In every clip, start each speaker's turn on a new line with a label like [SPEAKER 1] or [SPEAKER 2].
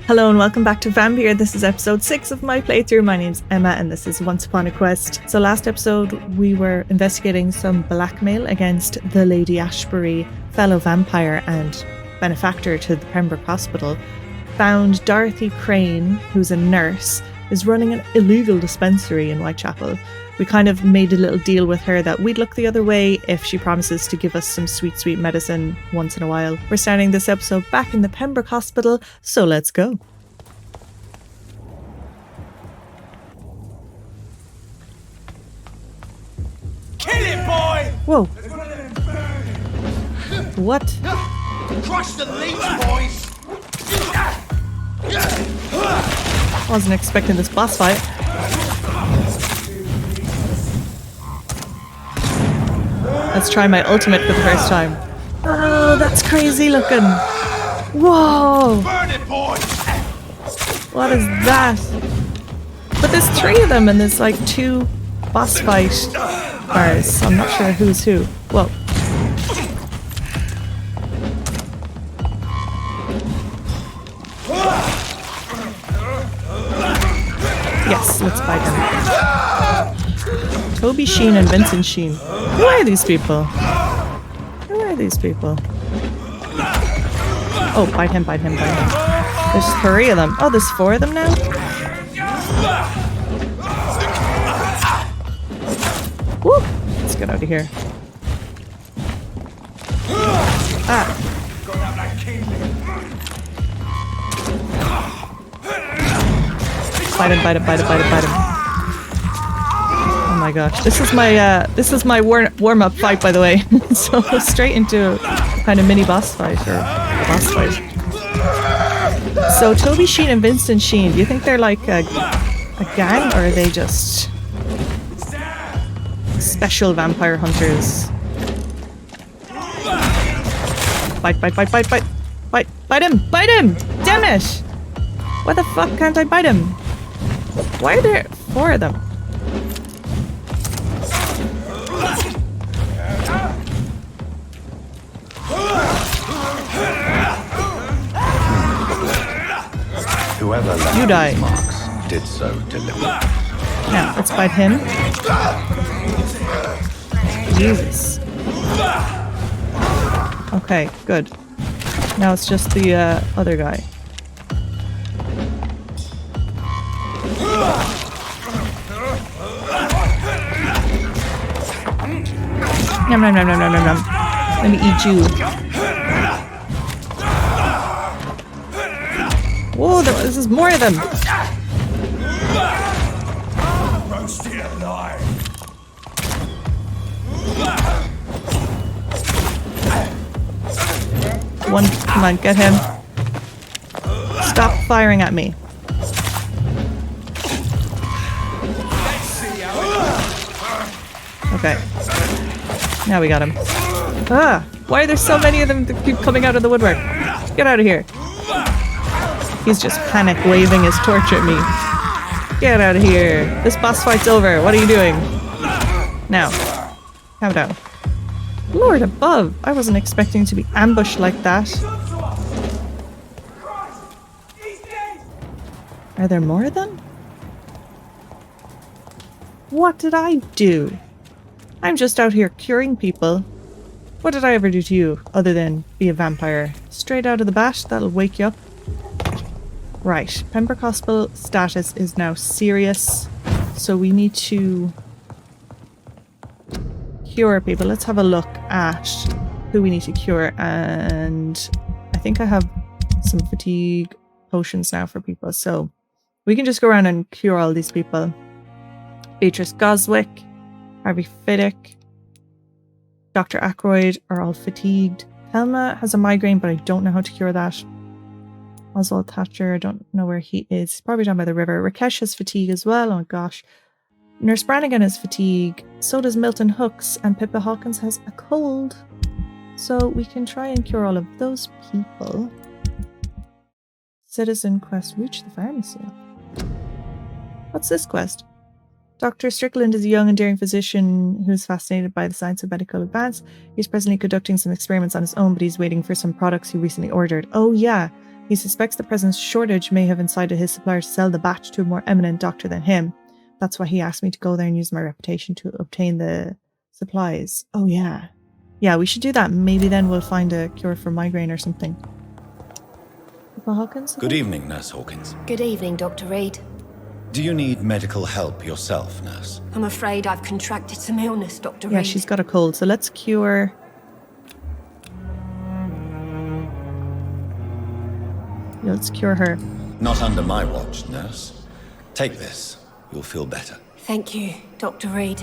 [SPEAKER 1] Hello and welcome back to Vampyr. This is episode 6 of my playthrough. My name's Emma and this is Once Upon a Quest. So last episode we were investigating some blackmail against the Lady Ashbury, fellow vampire and benefactor to the Pembroke Hospital. Found Dorothy Crane, who's a nurse, is running an illegal dispensary in Whitechapel. We kind of made a little deal with her that we'd look the other way if she promises to give us some sweet, sweet medicine once in a while. We're starting this episode back in the Pembroke Hospital, so let's go.
[SPEAKER 2] Kill it, boy!
[SPEAKER 1] Whoa. What?
[SPEAKER 2] Crush the leech, boys!
[SPEAKER 1] Wasn't expecting this boss fight. Let's try my ultimate for the first time. Oh, that's crazy looking. Whoa.
[SPEAKER 2] Burn it, boys!
[SPEAKER 1] What is that? But there's 3 of them and there's like 2 boss fight bars. So I'm not sure who's who. Whoa. Yes, let's buy them. Toby Sheen and Vincent Sheen. Who are these people? Who are these people? Oh, bite him, bite him, bite him. There's 3 of them. Oh, there's 4 of them now? Woo! Let's get out of here. Ah. Bite him, bite him, bite him, bite him, bite him. Oh my gosh. This is my warm-up fight, by the way. So straight into a kind of mini boss fight, or a boss fight. So Toby Sheen and Vincent Sheen, do you think they're like a gang, or are they just special vampire hunters? Bite, bite, bite, bite, bite. Bite, bite him, bite him! Damn it! Why the fuck can't I bite him? Why are there 4 of them?
[SPEAKER 3] Whoever left
[SPEAKER 1] You die.
[SPEAKER 3] these marks did so deliberately.
[SPEAKER 1] Now, let's bite him. Jesus. Okay, good. Now it's just the other guy. Nom nom nom nom nom nom nom. Let me eat you. Whoa, this is more of them.
[SPEAKER 2] Roast it alive!
[SPEAKER 1] One, come on, get him. Stop firing at me. Okay. Now we got him. Ah! Why are there so many of them that keep coming out of the woodwork? Get out of here. He's just panic waving his torch at me. Get out of here. This boss fight's over. What are you doing? Now. Calm down. Lord above. I wasn't expecting to be ambushed like that. Are there more of them? What did I do? I'm just out here curing people. What did I ever do to you other than be a vampire? Straight out of the bat, that'll wake you up. Right, Pembroke Hospital status is now serious, so we need to cure people. Let's have a look at who we need to cure, and I think I have some fatigue potions now for people, so we can just go around and cure all these people. Beatrice Goswick, Harvey Fiddick, Dr. Ackroyd are all fatigued. Helma has a migraine, but I don't know how to cure that. Oswald Thatcher, I don't know where he is. He's probably down by the river. Rakesh has fatigue as well. Oh gosh. Nurse Brannigan has fatigue. So does Milton Hooks. And Pippa Hawkins has a cold. So we can try and cure all of those people. Citizen quest. Reach the pharmacy. What's this quest? Dr. Strickland is a young and daring physician who is fascinated by the science of medical advance. He's presently conducting some experiments on his own, but he's waiting for some products he recently ordered. Oh yeah, He suspects the present shortage may have incited his supplier to sell the batch to a more eminent doctor than him. That's why he asked me to go there and use my reputation to obtain the supplies. Oh, yeah. Yeah, we should do that. Maybe then we'll find a cure for migraine or something. Papa Hawkins?
[SPEAKER 3] Good evening, Nurse Hawkins.
[SPEAKER 4] Good evening, Dr. Reed.
[SPEAKER 3] Do you need medical help yourself, Nurse?
[SPEAKER 4] I'm afraid I've contracted some illness, Dr.
[SPEAKER 1] Yeah,
[SPEAKER 4] Reed.
[SPEAKER 1] she's got a cold, so let's cure... Yeah, let's cure her.
[SPEAKER 3] Not under my watch, Nurse. Take this. You'll feel better.
[SPEAKER 4] Thank you, Dr. Reed.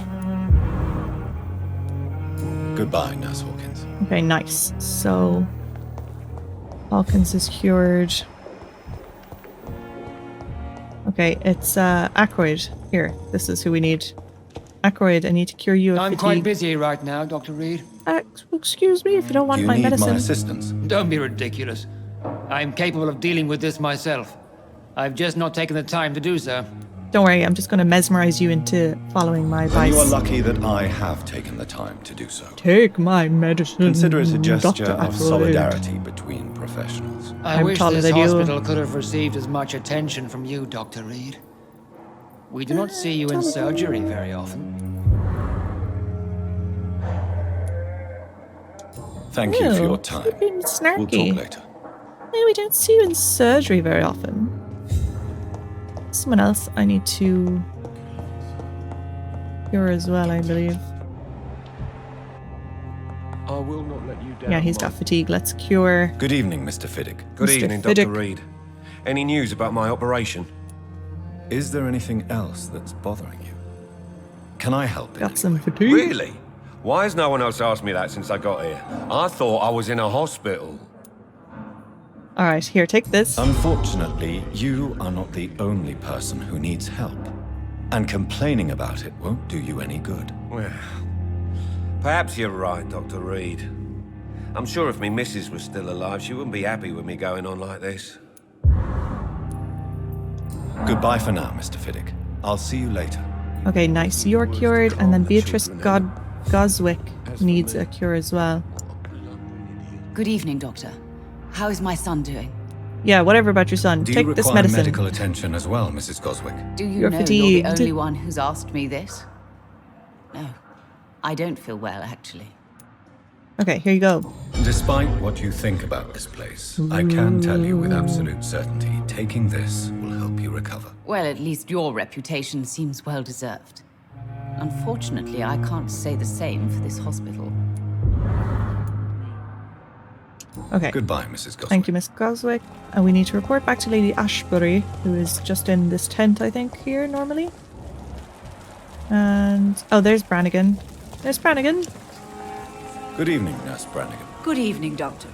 [SPEAKER 3] Goodbye, Nurse Hawkins.
[SPEAKER 1] Okay, nice. So... Hawkins is cured. Okay, it's Ackroyd. Here, this is who we need. Ackroyd, I need to cure you of
[SPEAKER 5] I'm
[SPEAKER 1] fatigue.
[SPEAKER 5] quite busy right now, Dr. Reed.
[SPEAKER 1] Excuse me if you don't want
[SPEAKER 3] Do you
[SPEAKER 1] my
[SPEAKER 3] need
[SPEAKER 1] medicine.
[SPEAKER 3] my assistance?
[SPEAKER 5] Don't be ridiculous. I'm capable of dealing with this myself. I've just not taken the time to do so.
[SPEAKER 1] Don't worry, I'm just going to mesmerize you into following my
[SPEAKER 3] And
[SPEAKER 1] advice.
[SPEAKER 3] you are lucky that I have taken the time to do so.
[SPEAKER 1] Take my medicine.
[SPEAKER 3] Consider it a gesture
[SPEAKER 1] Dr.
[SPEAKER 3] of
[SPEAKER 1] Ackroyd.
[SPEAKER 3] solidarity between professionals.
[SPEAKER 5] I
[SPEAKER 1] I'm
[SPEAKER 5] wish
[SPEAKER 1] taller
[SPEAKER 5] this
[SPEAKER 1] than you.
[SPEAKER 5] hospital could have received as much attention from you, Dr. Reed. We do not see you in surgery very often.
[SPEAKER 3] Thank you for
[SPEAKER 1] Ew,
[SPEAKER 3] your time.
[SPEAKER 1] you're being
[SPEAKER 3] We'll
[SPEAKER 1] snarky.
[SPEAKER 3] talk later.
[SPEAKER 1] No, we don't see you in surgery very often. Someone else I need to cure as well, I believe.
[SPEAKER 6] I will not let you down.
[SPEAKER 1] Yeah, he's got fatigue. Let's cure.
[SPEAKER 3] Good evening, Mr. Fiddick.
[SPEAKER 6] Good
[SPEAKER 1] Mr.
[SPEAKER 6] evening,
[SPEAKER 1] Fiddick.
[SPEAKER 6] Dr. Reed. Any news about my operation?
[SPEAKER 3] Is there anything else that's bothering you? Can I help in
[SPEAKER 1] Got
[SPEAKER 3] any
[SPEAKER 1] some
[SPEAKER 3] way?
[SPEAKER 1] fatigue.
[SPEAKER 6] Really? Why has no one else asked me that since I got here? I thought I was in a hospital.
[SPEAKER 1] All right, here, take this.
[SPEAKER 3] Unfortunately, you are not the only person who needs help. And complaining about it won't do you any good.
[SPEAKER 6] Well, perhaps you're right, Dr. Reed. I'm sure if me missus was still alive, she wouldn't be happy with me going on like this.
[SPEAKER 3] Goodbye for now, Mr. Fiddick. I'll see you later.
[SPEAKER 1] Okay, nice. You're cured, and then Beatrice Goswick needs a cure as well.
[SPEAKER 7] Good evening, Doctor. How is my son doing?
[SPEAKER 1] Yeah, whatever about your son.
[SPEAKER 3] Do
[SPEAKER 1] Take
[SPEAKER 3] you
[SPEAKER 1] this
[SPEAKER 3] require
[SPEAKER 1] medicine.
[SPEAKER 3] medical attention as well, Mrs. Goswick?
[SPEAKER 7] Do you
[SPEAKER 1] You're
[SPEAKER 7] know
[SPEAKER 1] fatigued.
[SPEAKER 7] you're the only one who's asked me this? No. I don't feel well, actually.
[SPEAKER 1] Okay, here you go.
[SPEAKER 3] Despite what you think about this place, I can tell you with absolute certainty, taking this will help you recover.
[SPEAKER 7] Well, at least your reputation seems well deserved. Unfortunately, I can't say the same for this hospital.
[SPEAKER 1] Okay.
[SPEAKER 3] Goodbye, Mrs. Goswick.
[SPEAKER 1] Thank you, Miss Goswick. And we need to report back to Lady Ashbury, who is just in this tent, I think, here normally. And... oh, there's Brannigan. There's Brannigan.
[SPEAKER 3] Good evening, Nurse Brannigan.
[SPEAKER 8] Good evening, Doctor.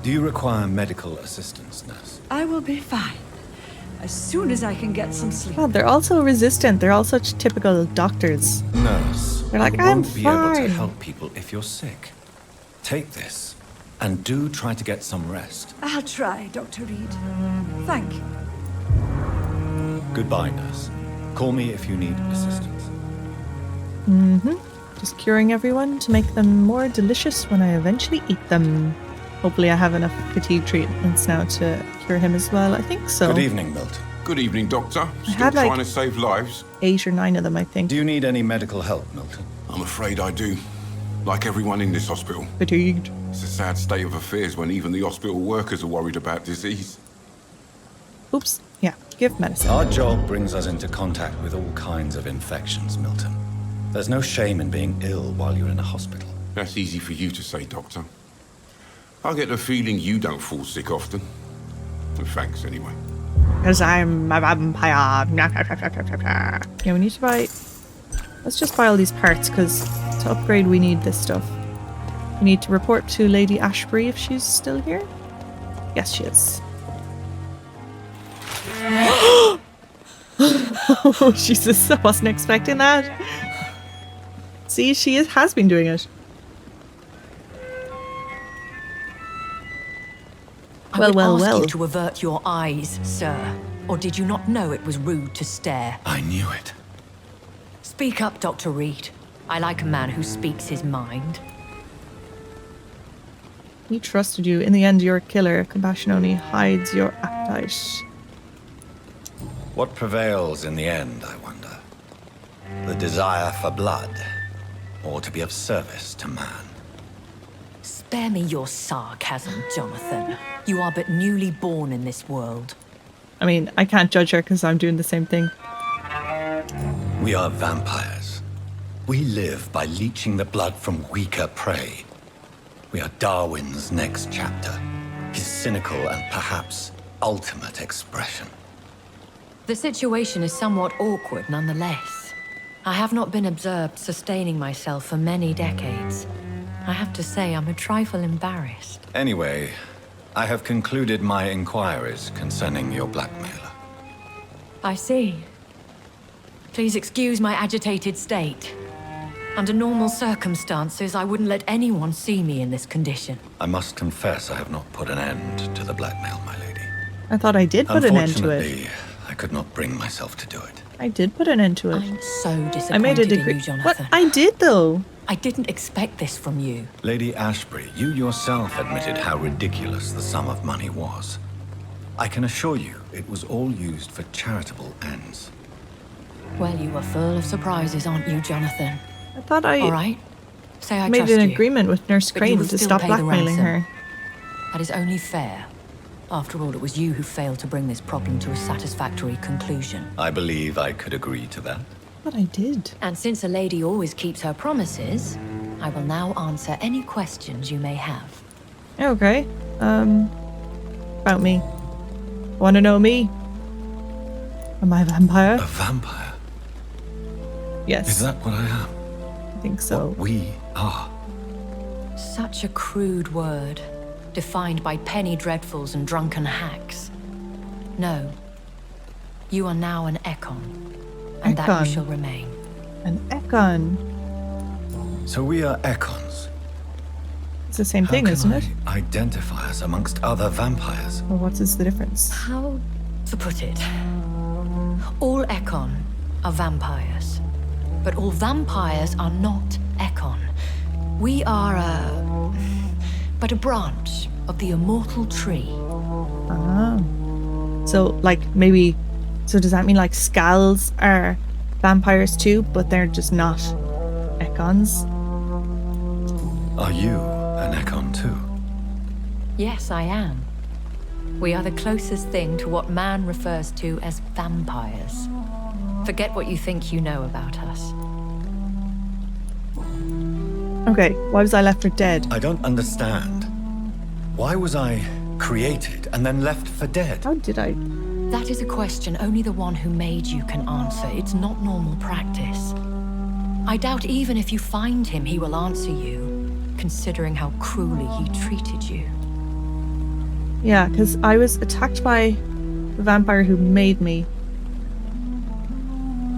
[SPEAKER 3] Do you require medical assistance, Nurse?
[SPEAKER 8] I will be fine. As soon as I can get some sleep.
[SPEAKER 1] God, they're all so resistant. They're all such typical doctors.
[SPEAKER 3] Nurse,
[SPEAKER 1] They're like,
[SPEAKER 3] you
[SPEAKER 1] "I'm
[SPEAKER 3] won't be able
[SPEAKER 1] fine."
[SPEAKER 3] to help people if you're sick. Take this, and do try to get some rest.
[SPEAKER 8] I'll try, Dr. Reed. Thank you.
[SPEAKER 3] Goodbye, Nurse. Call me if you need assistance.
[SPEAKER 1] Just curing everyone to make them more delicious when I eventually eat them. Hopefully I have enough fatigue treatments now to cure him as well. I think so.
[SPEAKER 3] Good evening, Milton.
[SPEAKER 9] Good evening, Doctor. Still
[SPEAKER 1] had, like-
[SPEAKER 9] trying to save lives?
[SPEAKER 1] 8 or 9 of them, I think.
[SPEAKER 3] Do you need any medical help, Milton?
[SPEAKER 9] I'm afraid I do. Like everyone in this hospital.
[SPEAKER 1] Fatigued.
[SPEAKER 9] It's a sad state of affairs when even the hospital workers are worried about disease.
[SPEAKER 1] Oops. Yeah, give medicine.
[SPEAKER 3] Our job brings us into contact with all kinds of infections, Milton. There's no shame in being ill while you're in a hospital.
[SPEAKER 9] That's easy for you to say, Doctor. I get the feeling you don't fall sick often. Well, thanks, anyway.
[SPEAKER 1] Because I'm a vampire. Yeah, we need to buy... let's just buy all these parts, because to upgrade we need this stuff. We need to report to Lady Ashbury if she's still here. Yes, she is. Oh, Jesus, I wasn't expecting that. See, has been doing it.
[SPEAKER 10] I would ask you to avert your eyes, sir. Or did you not know it was rude to stare?
[SPEAKER 3] I knew it.
[SPEAKER 10] Speak up, Dr. Reed. I like a man who speaks his mind.
[SPEAKER 1] We trusted you. In the end, you're a killer. Compassion only hides your appetite.
[SPEAKER 3] What prevails in the end, I wonder? The desire for blood, or to be of service to man?
[SPEAKER 10] Spare me your sarcasm, Jonathan. You are but newly born in this world.
[SPEAKER 1] I mean, I can't judge her because I'm doing the same thing.
[SPEAKER 3] We are vampires. We live by leeching the blood from weaker prey. We are Darwin's next chapter, his cynical and perhaps ultimate expression.
[SPEAKER 10] The situation is somewhat awkward nonetheless. I have not been observed sustaining myself for many decades. I have to say I'm a trifle embarrassed.
[SPEAKER 3] Anyway, I have concluded my inquiries concerning your blackmailer.
[SPEAKER 10] I see. Please excuse my agitated state. Under normal circumstances, I wouldn't let anyone see me in this condition.
[SPEAKER 3] I must confess I have not put an end to the blackmail, my lady.
[SPEAKER 1] I thought I did put an end to it.
[SPEAKER 3] Unfortunately, I could not bring myself to do it.
[SPEAKER 1] I did put an end to it.
[SPEAKER 10] I'm so disappointed
[SPEAKER 1] I made a
[SPEAKER 10] in
[SPEAKER 1] degree.
[SPEAKER 10] you, Jonathan.
[SPEAKER 1] What? I did, though.
[SPEAKER 10] I didn't expect this from you.
[SPEAKER 3] Lady Ashbury, you yourself admitted how ridiculous the sum of money was. I can assure you it was all used for charitable ends.
[SPEAKER 10] Well, you are full of surprises, aren't you, Jonathan?
[SPEAKER 1] I thought I
[SPEAKER 10] All right. Say I
[SPEAKER 1] made
[SPEAKER 10] trust
[SPEAKER 1] an
[SPEAKER 10] you,
[SPEAKER 1] agreement with Nurse
[SPEAKER 10] but you
[SPEAKER 1] Crane
[SPEAKER 10] will
[SPEAKER 1] to
[SPEAKER 10] still
[SPEAKER 1] stop
[SPEAKER 10] pay the
[SPEAKER 1] blackmailing
[SPEAKER 10] ransom.
[SPEAKER 1] her.
[SPEAKER 10] That is only fair. After all, it was you who failed to bring this problem to a satisfactory conclusion.
[SPEAKER 3] I believe I could agree to that.
[SPEAKER 1] But I did.
[SPEAKER 10] And since a lady always keeps her promises, I will now answer any questions you may have.
[SPEAKER 1] Okay. About me. Want to know me? Am I a vampire?
[SPEAKER 3] A vampire?
[SPEAKER 1] Yes.
[SPEAKER 3] Is that what I am?
[SPEAKER 1] I think so.
[SPEAKER 3] What we are?
[SPEAKER 10] Such a crude word, defined by penny dreadfuls and drunken hacks. No. You are now an Ekon, and that
[SPEAKER 1] Ekon.
[SPEAKER 10] you shall remain.
[SPEAKER 1] An Ekon.
[SPEAKER 3] So we are Ekons.
[SPEAKER 1] It's the same thing,
[SPEAKER 3] How
[SPEAKER 1] isn't
[SPEAKER 3] can
[SPEAKER 1] it?
[SPEAKER 3] I identify us amongst other vampires?
[SPEAKER 1] Well, what is the difference?
[SPEAKER 10] How to put it? All Ekon are vampires, but all vampires are not Ekon. We are but a branch of the immortal tree.
[SPEAKER 1] Ah. So, like, maybe... So does that mean, like, Skalls are vampires too, but they're just not Ekons?
[SPEAKER 3] Are you an Ekon too?
[SPEAKER 10] Yes, I am. We are the closest thing to what man refers to as vampires. Forget what you think you know about us.
[SPEAKER 1] Okay, why was I left for dead?
[SPEAKER 3] I don't understand. Why was I created and then left for dead?
[SPEAKER 1] How did I...
[SPEAKER 10] That is a question only the one who made you can answer. It's not normal practice. I doubt even if you find him, he will answer you, considering how cruelly he treated you.
[SPEAKER 1] Yeah, because I was attacked by the vampire who made me.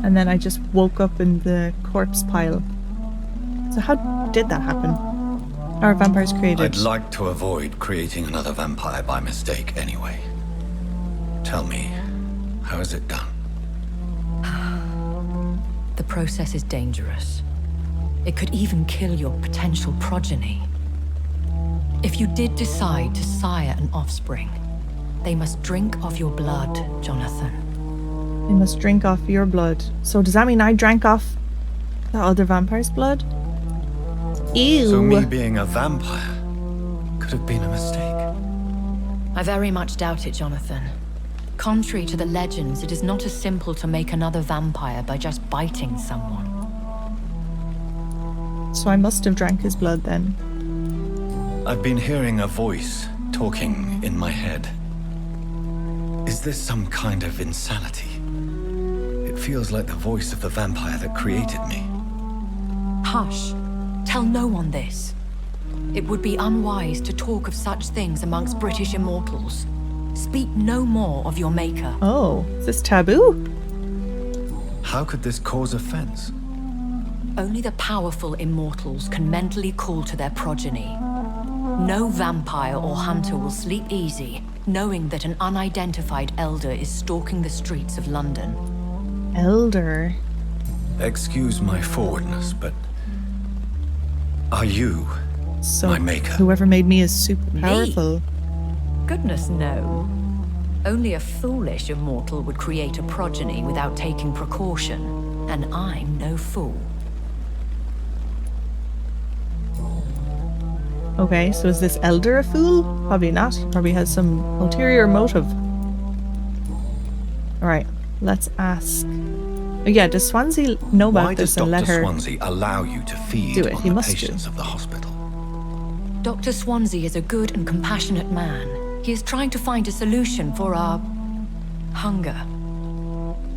[SPEAKER 1] And then I just woke up in the corpse pile. So how did that happen? Are vampires created?
[SPEAKER 3] I'd like to avoid creating another vampire by mistake anyway. Tell me, how is it done?
[SPEAKER 10] The process is dangerous. It could even kill your potential progeny. If you did decide to sire an offspring, they must drink of your blood, Jonathan.
[SPEAKER 1] They must drink off your blood. So does that mean I drank off the other vampire's blood? Ew.
[SPEAKER 3] So me being a vampire could have been a mistake.
[SPEAKER 10] I very much doubt it, Jonathan. Contrary to the legends, it is not as simple to make another vampire by just biting someone.
[SPEAKER 1] So I must have drank his blood then.
[SPEAKER 3] I've been hearing a voice talking in my head. Is this some kind of insanity? It feels like the voice of the vampire that created me.
[SPEAKER 10] Hush. Tell no one this. It would be unwise to talk of such things amongst British immortals. Speak no more of your maker.
[SPEAKER 1] Oh, is this taboo?
[SPEAKER 3] How could this cause offense?
[SPEAKER 10] Only the powerful immortals can mentally call to their progeny. No vampire or hunter will sleep easy, knowing that an unidentified elder is stalking the streets of London.
[SPEAKER 1] Elder?
[SPEAKER 3] Excuse my forwardness, but are you
[SPEAKER 1] So
[SPEAKER 3] My maker.
[SPEAKER 1] whoever made me is super powerful.
[SPEAKER 10] Goodness, no. Only a foolish immortal would create a progeny without taking precaution, and I'm no fool.
[SPEAKER 1] Okay, so is this elder a fool? Probably not. He probably has some ulterior motive. Alright, let's ask. Oh yeah, does Swansea know about
[SPEAKER 3] Why does
[SPEAKER 1] this and let
[SPEAKER 3] Dr.
[SPEAKER 1] her
[SPEAKER 3] Swansea allow you to feed
[SPEAKER 1] do it?
[SPEAKER 3] on
[SPEAKER 1] He
[SPEAKER 3] the
[SPEAKER 1] must do.
[SPEAKER 3] patients of the hospital?
[SPEAKER 10] Dr. Swansea is a good and compassionate man. He is trying to find a solution for our hunger.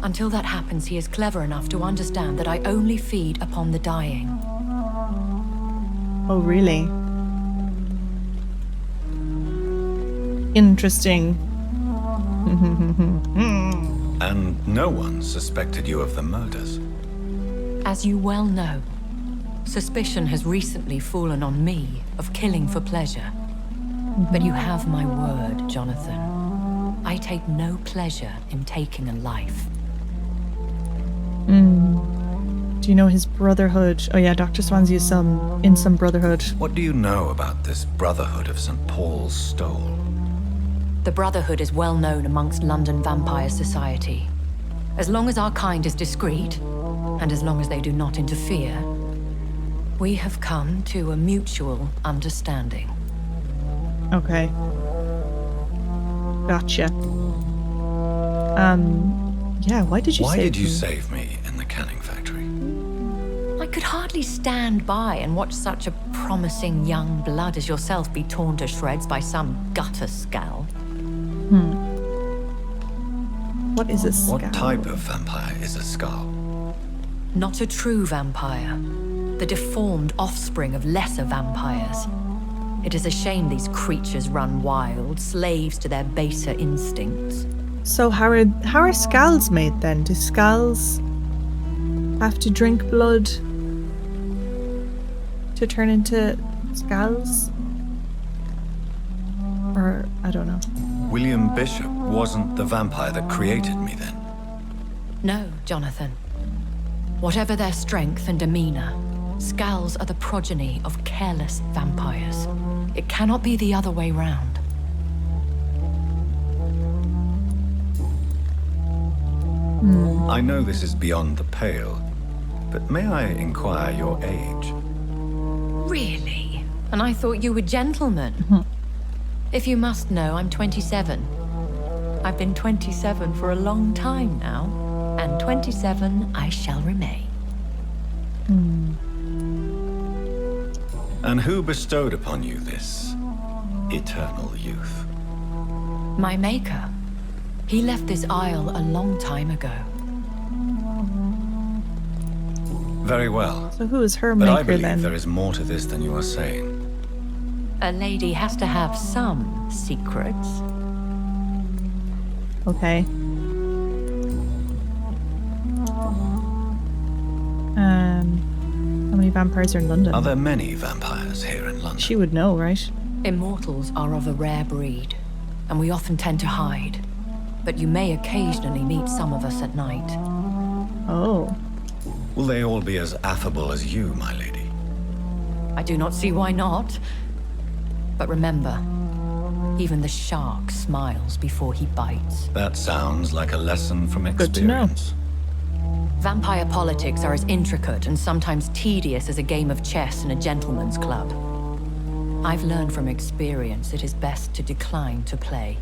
[SPEAKER 10] Until that happens, he is clever enough to understand that I only feed upon the dying.
[SPEAKER 1] Oh, really? Interesting.
[SPEAKER 3] And no one suspected you of the murders.
[SPEAKER 10] As you well know, suspicion has recently fallen on me of killing for pleasure. But you have my word, Jonathan. I take no pleasure in taking a life.
[SPEAKER 1] Do you know his brotherhood? Oh yeah, Dr. Swansea is in some brotherhood.
[SPEAKER 3] What do you know about this Brotherhood of St. Paul's Stole?
[SPEAKER 10] The Brotherhood is well known amongst London Vampire Society. As long as our kind is discreet, and as long as they do not interfere, we have come to a mutual understanding.
[SPEAKER 1] Okay. Gotcha. Yeah, why did you
[SPEAKER 3] Why
[SPEAKER 1] save
[SPEAKER 3] did you
[SPEAKER 1] me?
[SPEAKER 3] save me in the canning factory?
[SPEAKER 10] I could hardly stand by and watch such a promising young blood as yourself be torn to shreds by some gutter scowl.
[SPEAKER 1] What is a scowl?
[SPEAKER 3] What type of vampire is a skull?
[SPEAKER 10] Not a true vampire. The deformed offspring of lesser vampires. It is a shame these creatures run wild, slaves to their baser instincts.
[SPEAKER 1] So how are skulls made then? Do skulls have to drink blood to turn into skulls? Or I don't know.
[SPEAKER 3] William Bishop wasn't the vampire that created me then.
[SPEAKER 10] No, Jonathan. Whatever their strength and demeanor, skulls are the progeny of careless vampires. It cannot be the other way round.
[SPEAKER 3] I know this is beyond the pale, but may I inquire your age?
[SPEAKER 10] Really? And I thought you were gentlemen. If you must know, I'm 27. I've been 27 for a long time now, and 27 I shall remain.
[SPEAKER 3] And who bestowed upon you this eternal youth?
[SPEAKER 10] My maker. He left this isle a long time ago.
[SPEAKER 3] Very well.
[SPEAKER 1] So who is her
[SPEAKER 3] But I
[SPEAKER 1] maker
[SPEAKER 3] believe
[SPEAKER 1] then?
[SPEAKER 3] there is more to this than you are saying.
[SPEAKER 10] A lady has to have some secrets.
[SPEAKER 1] Okay. How many vampires are in London?
[SPEAKER 3] Are there many vampires here in London?
[SPEAKER 1] She would know, right?
[SPEAKER 10] Immortals are of a rare breed, and we often tend to hide. But you may occasionally meet some of us at night.
[SPEAKER 1] Oh.
[SPEAKER 3] Will they all be as affable as you, my lady?
[SPEAKER 10] I do not see why not. But remember, even the shark smiles before he bites.
[SPEAKER 3] That sounds like a lesson from
[SPEAKER 1] Good to know.
[SPEAKER 3] experience.
[SPEAKER 10] Vampire politics are as intricate and sometimes tedious as a game of chess in a gentleman's club. I've learned from experience it is best to decline to play.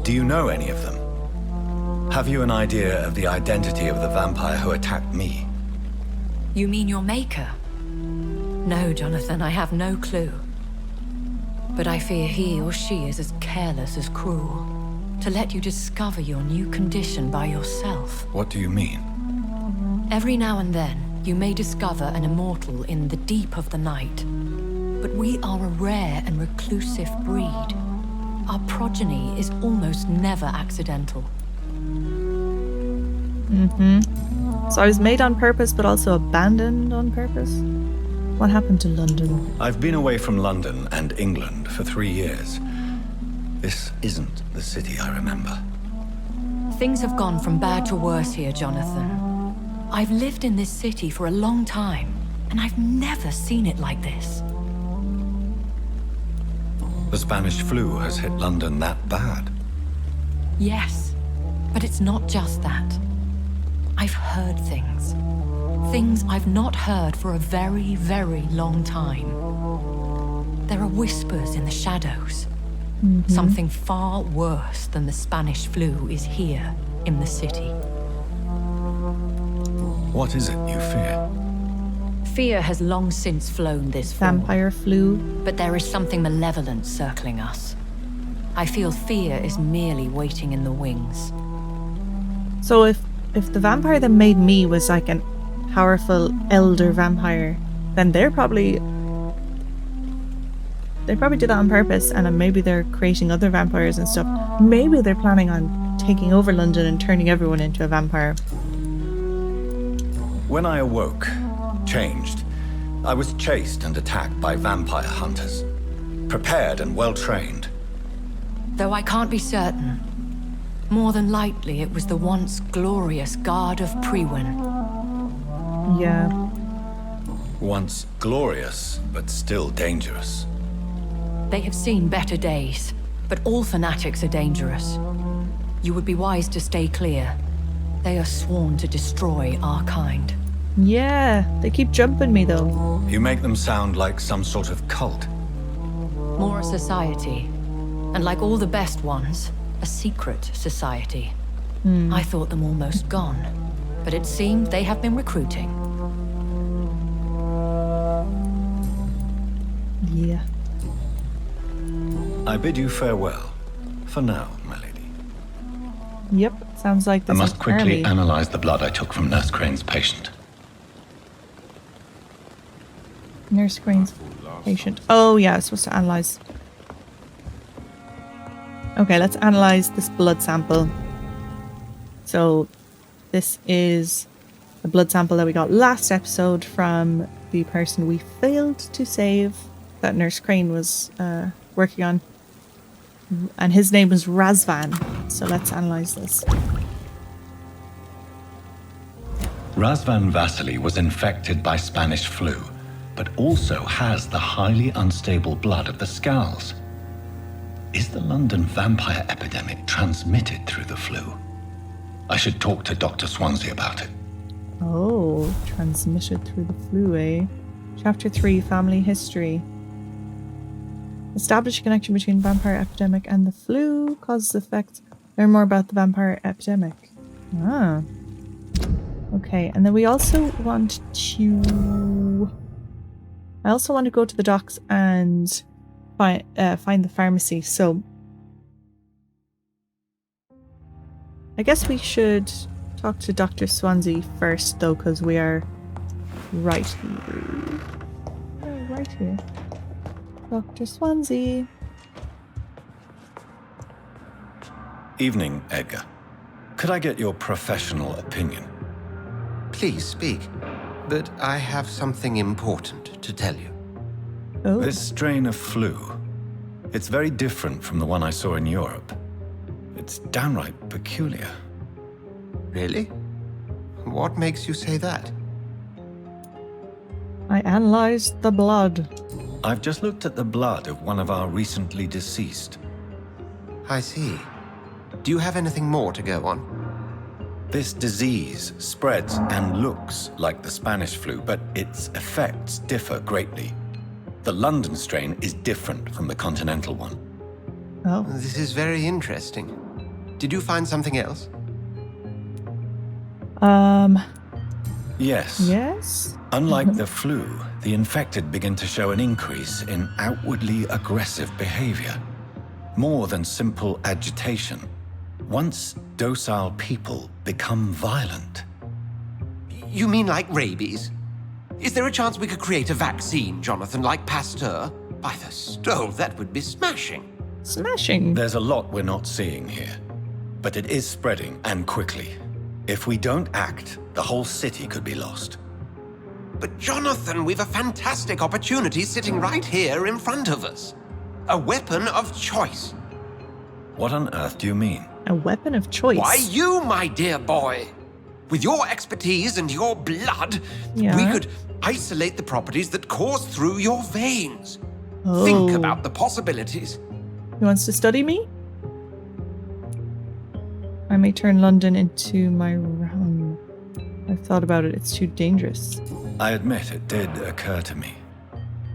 [SPEAKER 3] Do you know any of them? Have you an idea of the identity of the vampire who attacked me?
[SPEAKER 10] You mean your maker? No, Jonathan, I have no clue. But I fear he or she is as careless as cruel. To let you discover your new condition by yourself.
[SPEAKER 3] What do you mean?
[SPEAKER 10] Every now and then, you may discover an immortal in the deep of the night. But we are a rare and reclusive breed. Our progeny is almost never accidental.
[SPEAKER 1] So I was made on purpose, but also abandoned on purpose? What happened to London?
[SPEAKER 3] I've been away from London and England for 3 years. This isn't the city I remember.
[SPEAKER 10] Things have gone from bad to worse here, Jonathan. I've lived in this city for a long time, And I've never seen it like this.
[SPEAKER 3] The Spanish flu has hit London that bad.
[SPEAKER 10] Yes, but it's not just that. I've heard things. Things I've not heard for a very, very long time. There are whispers in the shadows. Something far worse than the Spanish flu is here in the city.
[SPEAKER 3] What is it you fear?
[SPEAKER 10] Fear has long since flown this fall.
[SPEAKER 1] Vampire flu.
[SPEAKER 10] But there is something malevolent circling us. I feel fear is merely waiting in the wings.
[SPEAKER 1] So if the vampire that made me was like an powerful elder vampire, then they probably did that on purpose, and then maybe they're creating other vampires and stuff. Maybe they're planning on taking over London and turning everyone into a vampire.
[SPEAKER 3] When I awoke, changed, I was chased and attacked by vampire hunters. Prepared and well-trained.
[SPEAKER 10] Though I can't be certain. More than likely, it was the once glorious Guard of Priwen.
[SPEAKER 1] Yeah.
[SPEAKER 3] Once glorious, but still dangerous.
[SPEAKER 10] They have seen better days, but all fanatics are dangerous. You would be wise to stay clear. They are sworn to destroy our kind.
[SPEAKER 1] Yeah, they keep jumping me though.
[SPEAKER 3] You make them sound like some sort of cult.
[SPEAKER 10] More a society. And like all the best ones, a secret society. I thought them almost gone, but it seemed they have been recruiting.
[SPEAKER 1] Yeah.
[SPEAKER 3] I bid you farewell. For now, my lady.
[SPEAKER 1] Yep, sounds like
[SPEAKER 3] I
[SPEAKER 1] this
[SPEAKER 3] must
[SPEAKER 1] is
[SPEAKER 3] quickly
[SPEAKER 1] early.
[SPEAKER 3] analyze the blood I took from Nurse Crane's patient.
[SPEAKER 1] Nurse Crane's patient. Oh yeah, I was supposed to analyze. Okay, let's analyze this blood sample. So this is the blood sample that we got last episode from the person we failed to save, that Nurse Crane was working on. And his name was Razvan. So let's analyze this.
[SPEAKER 3] Razvan Vasily was infected by Spanish flu, but also has the highly unstable blood of the Scowls. Is the London vampire epidemic transmitted through the flu? I should talk to Dr. Swansea about it.
[SPEAKER 1] Oh, transmitted through the flu, eh? Chapter 3, Family History. Establish a connection between vampire epidemic and the flu. Causes effects. Learn more about the vampire epidemic. Ah. Okay, and then we also want to... I also want to go to the docks and find the pharmacy. So I guess we should talk to Dr. Swansea first, though, because we are right here. Oh, right here. Dr. Swansea.
[SPEAKER 3] Evening, Edgar. Could I get your professional opinion?
[SPEAKER 11] Please speak, but I have something important to tell you.
[SPEAKER 1] Oh.
[SPEAKER 3] This strain of flu, it's very different from the one I saw in Europe. It's downright peculiar.
[SPEAKER 11] Really? What makes you say that?
[SPEAKER 1] I analyzed the blood.
[SPEAKER 3] I've just looked at the blood of one of our recently deceased.
[SPEAKER 11] I see. Do you have anything more to go on?
[SPEAKER 3] This disease spreads and looks like the Spanish flu, but its effects differ greatly. The London strain is different from the continental one.
[SPEAKER 1] Oh.
[SPEAKER 11] This is very interesting. Did you find something else?
[SPEAKER 3] Yes.
[SPEAKER 1] Yes?
[SPEAKER 3] Unlike the flu, the infected begin to show an increase in outwardly aggressive behavior. More than simple agitation. Once docile people become violent.
[SPEAKER 11] You mean like rabies? Is there a chance we could create a vaccine, Jonathan, like Pasteur? By the stole, that would be smashing.
[SPEAKER 1] Smashing.
[SPEAKER 3] There's a lot we're not seeing here. But it is spreading, and quickly. If we don't act, the whole city could be lost.
[SPEAKER 11] But Jonathan, we've a fantastic opportunity sitting right here in front of us. A weapon of choice.
[SPEAKER 3] What on earth do you mean?
[SPEAKER 1] A weapon of choice.
[SPEAKER 11] Why, you, my dear boy. With your expertise and your blood,
[SPEAKER 1] Yeah.
[SPEAKER 11] we could isolate the properties that course through your veins.
[SPEAKER 1] Oh.
[SPEAKER 11] Think about the possibilities.
[SPEAKER 1] He wants to study me? I may turn London into my realm. I've thought about it. It's too dangerous.
[SPEAKER 3] I admit it did occur to me.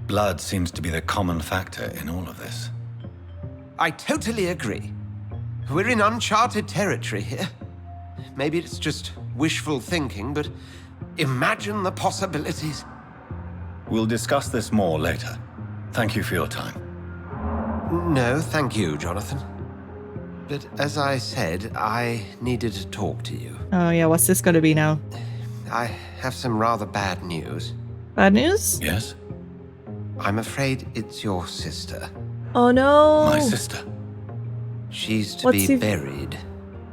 [SPEAKER 3] Blood seems to be the common factor in all of this.
[SPEAKER 11] I totally agree. We're in uncharted territory here. Maybe it's just wishful thinking, but imagine the possibilities.
[SPEAKER 3] We'll discuss this more later. Thank you for your time.
[SPEAKER 11] No, thank you, Jonathan. But as I said, I needed to talk to you.
[SPEAKER 1] Oh yeah, what's this going to be now?
[SPEAKER 11] I have some rather bad news.
[SPEAKER 1] Bad news?
[SPEAKER 3] Yes?
[SPEAKER 11] I'm afraid it's your sister.
[SPEAKER 1] Oh no!
[SPEAKER 3] My sister.
[SPEAKER 11] She's to
[SPEAKER 1] What's
[SPEAKER 11] be
[SPEAKER 1] he-
[SPEAKER 11] buried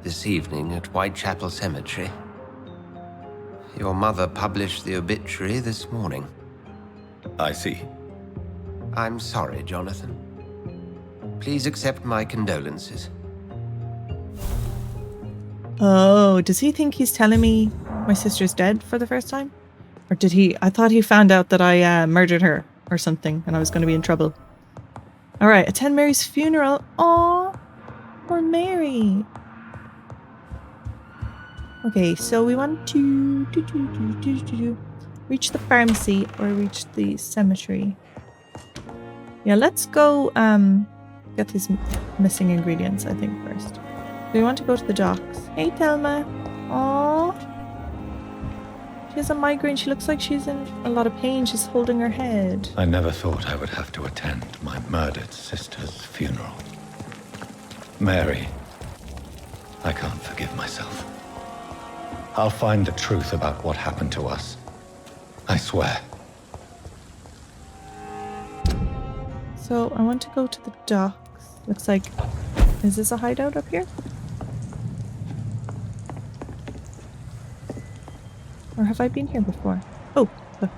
[SPEAKER 11] this evening at Whitechapel Cemetery. Your mother published the obituary this morning.
[SPEAKER 3] I see.
[SPEAKER 11] I'm sorry, Jonathan. Please accept my condolences.
[SPEAKER 1] Oh, does he think he's telling me my sister's dead for the first time? Or did he? I thought he found out that I murdered her or something and I was going to be in trouble. Alright, attend Mary's funeral. Aw, poor Mary. Okay, so we want to reach the pharmacy or reach the cemetery. Yeah, let's go get these missing ingredients, I think, first. We want to go to the docks. Hey, Thelma. Aww. She has a migraine. She looks like she's in a lot of pain. She's holding her head.
[SPEAKER 3] I never thought I would have to attend my murdered sister's funeral. Mary, I can't forgive myself. I'll find the truth about what happened to us. I swear.
[SPEAKER 1] So I want to go to the docks. Looks like... Is this a hideout up here? Or have I been here before? Oh, look.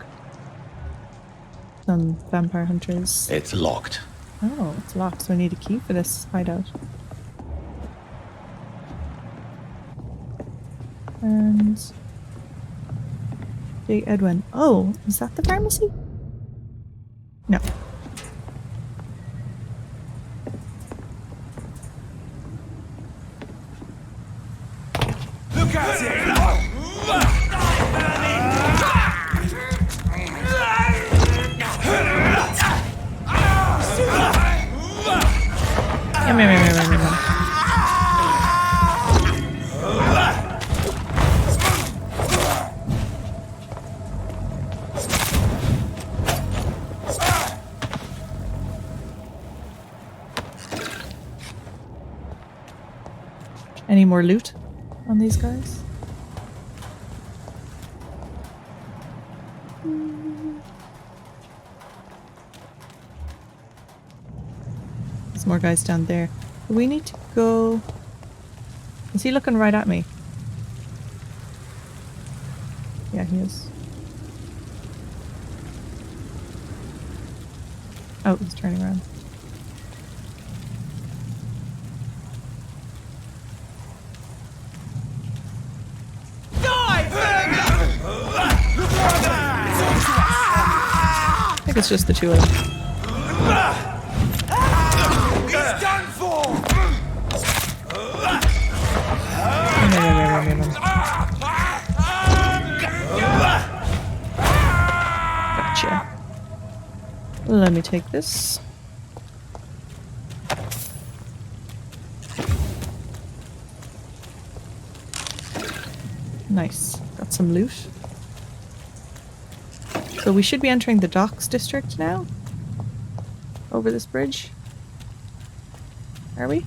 [SPEAKER 1] Some vampire hunters.
[SPEAKER 3] It's locked.
[SPEAKER 1] Oh, it's locked, so I need a key for this hideout. And... J. Edwin. Oh, is that the pharmacy? No.
[SPEAKER 2] Look at it!
[SPEAKER 1] Yum. Any more loot on these guys? There's more guys down there. We need to go... Is he looking right at me? Yeah, he is. Oh, he's turning around. I think it's just the two of them.
[SPEAKER 2] He's done for!
[SPEAKER 1] Gotcha. Let me take this. Nice. Got some loot. So we should be entering the docks district now? Over this bridge? Are we?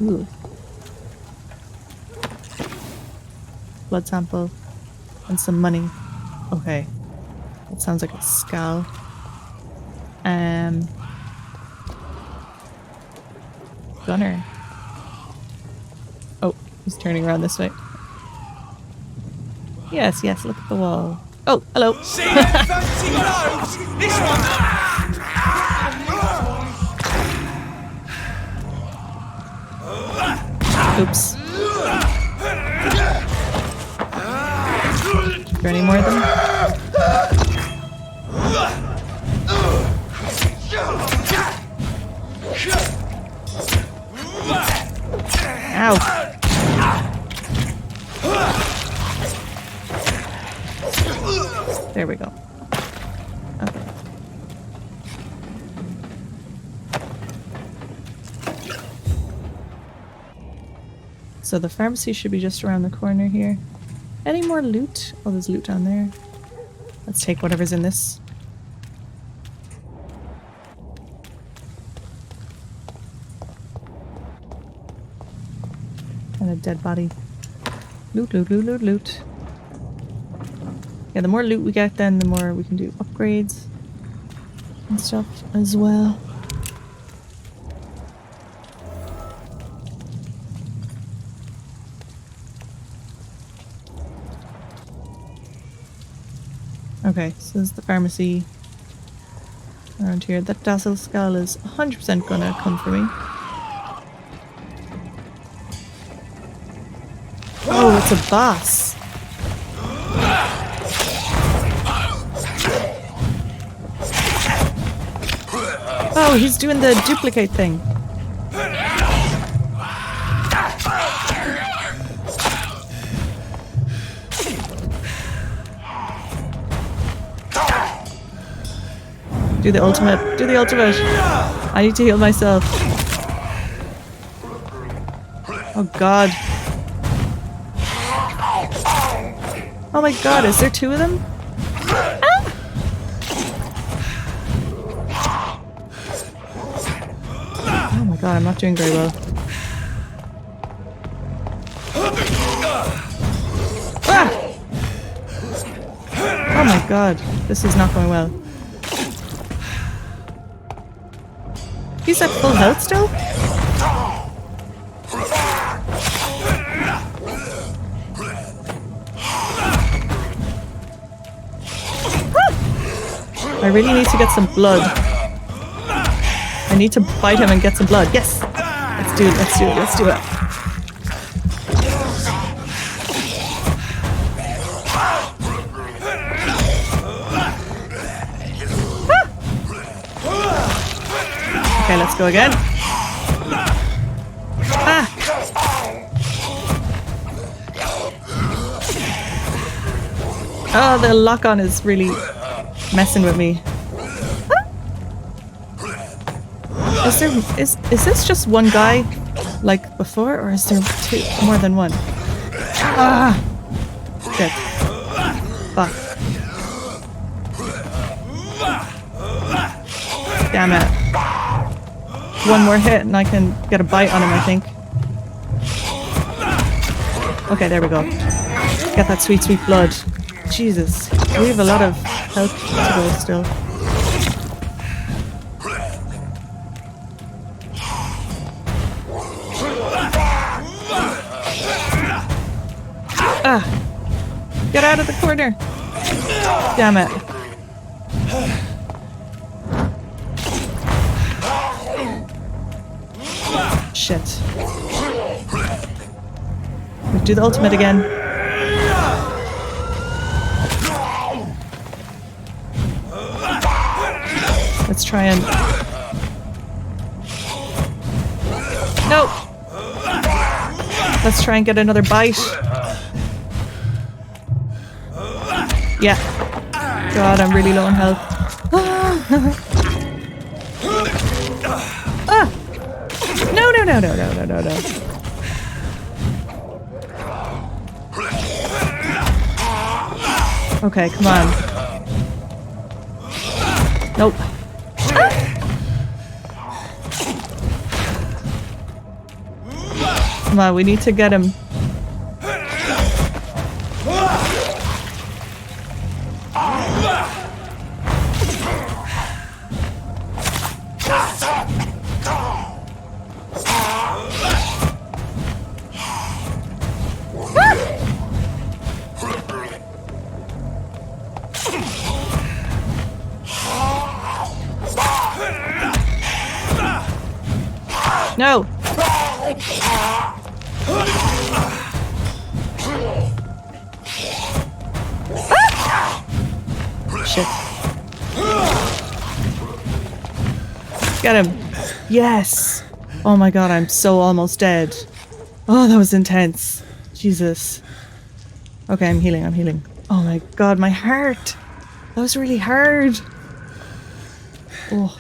[SPEAKER 1] Ooh. Blood sample. And some money. Okay. That sounds like a skull. Gunner. Oh, he's turning around this way. Yes, yes, look at the wall. Oh, hello.
[SPEAKER 2] See that fancy gloves? This one!
[SPEAKER 1] Oops. Are there any more of them? Ow. There we go. Okay. So the pharmacy should be just around the corner here. Any more loot? Oh, there's loot down there. Let's take whatever's in this. And a dead body. Loot, loot, loot, loot, loot. Yeah, the more loot we get then, the more we can do upgrades and stuff as well. Okay, so this is the pharmacy around here. That Dazzle Skull is 100% gonna come for me. Oh, it's a boss. Oh, he's doing the duplicate thing. Do the ultimate. Do the ultimate. I need to heal myself. Oh god. Oh my god, is there two of them? Ah! Oh my god, I'm not doing very well. Ah! Oh my god, this is not going well. He's at full health still? I really need to get some blood. I need to bite him and get some blood. Yes! Let's do it, let's do it, let's do it. Okay, let's go again. Ah! Oh, the lock-on is really messing with me. Ah! Is this just one guy like before, or is there more than one? Ah! Shit. Fuck. Damn it. One more hit and I can get a bite on him, I think. Okay, there we go. Get that sweet, sweet blood. Jesus. We have a lot of health to go still. Ah! Get out of the corner! Damn it. Shit. We do the ultimate again. Let's try and... No! Let's try and get another bite. Yeah. God, I'm really low on health. Ah! No, no, no, no, no, no, no, no. Okay, come on. Nope. Ah! Come on, we need to get him. No! Shit. Get him. Yes. Oh my god, I'm so almost dead. Oh, that was intense. Jesus. Okay, I'm healing. Oh my god, my heart. That was really hard. Oh.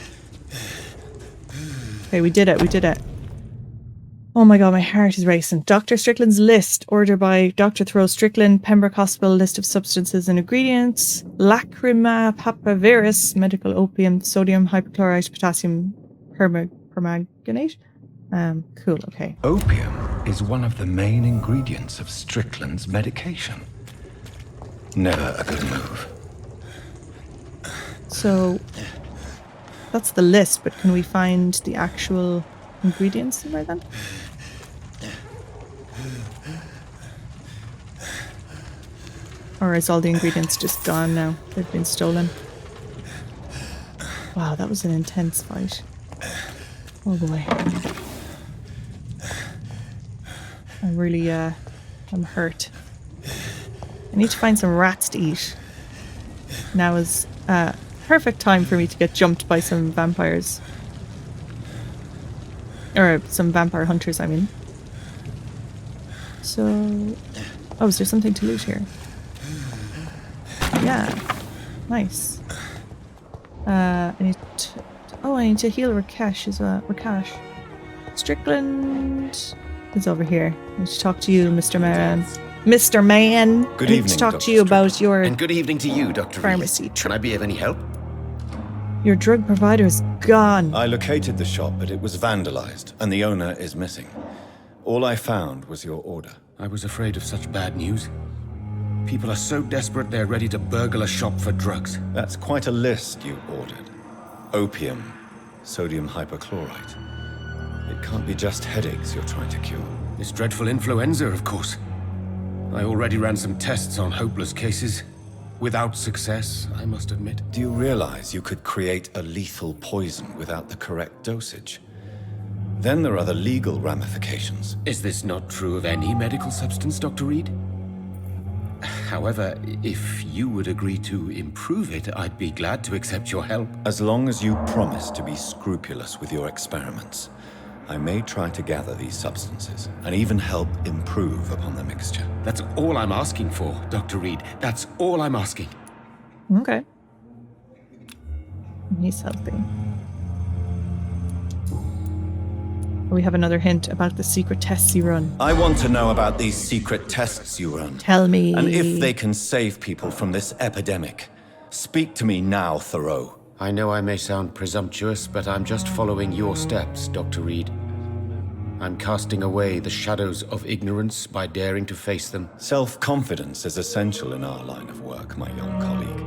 [SPEAKER 1] Okay, we did it. Oh my god, my heart is racing. Dr. Strickland's list. Order by Dr. Thoreau Strickland. Pembroke Hospital. List of substances and ingredients. Lacrima papavirus. Medical opium. Sodium hypochlorite. Potassium permanganate. Cool, okay.
[SPEAKER 3] Opium is one of the main ingredients of Strickland's medication. Never a good move.
[SPEAKER 1] So, that's the list, but can we find the actual ingredients somewhere then? Or is all the ingredients just gone now? They've been stolen. Wow, that was an intense fight. Oh boy. I'm really, I'm hurt. I need to find some rats to eat. Now is perfect time for me to get jumped by some vampires. Or some vampire hunters, I mean. So... Oh, is there something to loot here? Yeah. Nice. I need to heal Rakesh as well. Rakesh. Strickland is over here. I need to talk to you, Mr. Man. Mr. Man!
[SPEAKER 3] Good
[SPEAKER 1] I need
[SPEAKER 3] evening,
[SPEAKER 1] to talk
[SPEAKER 3] Dr.
[SPEAKER 1] to you about your
[SPEAKER 12] And good evening to you, Dr.
[SPEAKER 1] pharmacy.
[SPEAKER 12] Reed. Can I be of any help?
[SPEAKER 1] Your drug provider is gone.
[SPEAKER 3] I located the shop, but it was vandalized, and the owner is missing. All I found was your order.
[SPEAKER 12] I was afraid of such bad news. People are so desperate they're ready to burgle a shop for drugs.
[SPEAKER 3] That's quite a list you ordered. Opium, sodium hypochlorite. It can't be just headaches you're trying to cure.
[SPEAKER 12] This dreadful influenza, of course. I already ran some tests on hopeless cases. Without success, I must admit.
[SPEAKER 3] Do you realize you could create a lethal poison without the correct dosage? Then there are the legal ramifications.
[SPEAKER 12] Is this not true of any medical substance, Dr. Reed? However, if you would agree to improve it, I'd be glad to accept your help.
[SPEAKER 3] As long as you promise to be scrupulous with your experiments, I may try to gather these substances and even help improve upon the mixture.
[SPEAKER 12] That's all I'm asking for, Dr. Reed. That's all I'm asking.
[SPEAKER 1] Okay. He's helping. We have another hint about the secret tests you run.
[SPEAKER 3] I want to know about these secret tests you run.
[SPEAKER 1] Tell me.
[SPEAKER 3] And if they can save people from this epidemic. Speak to me now, Thoreau.
[SPEAKER 12] I know I may sound presumptuous, but I'm just following your steps, Dr. Reed. I'm casting away the shadows of ignorance by daring to face them.
[SPEAKER 3] Self-confidence is essential in our line of work, my young colleague.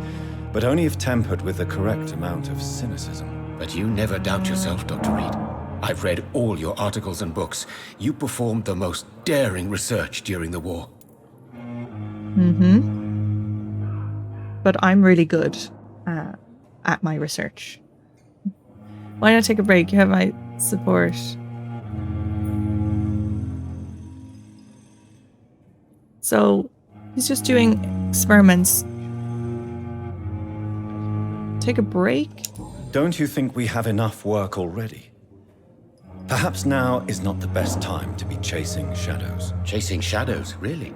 [SPEAKER 3] But only if tempered with the correct amount of cynicism.
[SPEAKER 12] But you never doubt yourself, Dr. Reed. I've read all your articles and books. You performed the most daring research during the war.
[SPEAKER 1] Mm-hmm. But I'm really good at my research. Why not take a break? You have my support. So, he's just doing experiments. Take a break?
[SPEAKER 3] Don't you think we have enough work already? Perhaps now is not the best time to be chasing shadows.
[SPEAKER 12] Chasing shadows, really?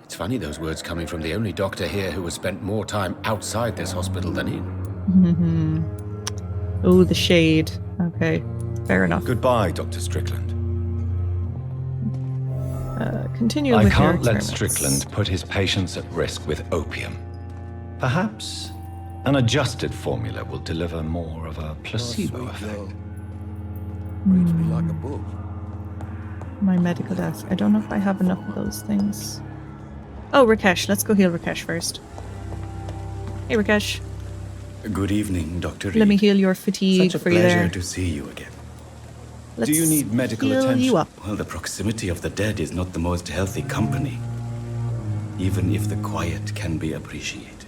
[SPEAKER 12] It's funny those words coming from the only doctor here who has spent more time outside this hospital than in.
[SPEAKER 1] Mm-hmm. Oh, the shade. Okay, fair enough.
[SPEAKER 3] Goodbye, Dr. Strickland.
[SPEAKER 1] Continue
[SPEAKER 3] I
[SPEAKER 1] with your
[SPEAKER 3] can't let
[SPEAKER 1] experiments.
[SPEAKER 3] Strickland put his patients at risk with opium. Perhaps an adjusted formula will deliver more of a placebo effect.
[SPEAKER 2] Reads me like a book.
[SPEAKER 1] My medical desk. I don't know if I have enough of those things. Oh, Rakesh. Let's go heal Rakesh first. Hey, Rakesh.
[SPEAKER 13] Good evening, Dr. Reed.
[SPEAKER 1] Let me heal your fatigue
[SPEAKER 13] Such a
[SPEAKER 1] for you there.
[SPEAKER 13] pleasure to see you again.
[SPEAKER 1] Let's
[SPEAKER 3] Do you need medical
[SPEAKER 1] heal
[SPEAKER 3] attention?
[SPEAKER 1] you up.
[SPEAKER 13] Well, the proximity of the dead is not the most healthy company, even if the quiet can be appreciated.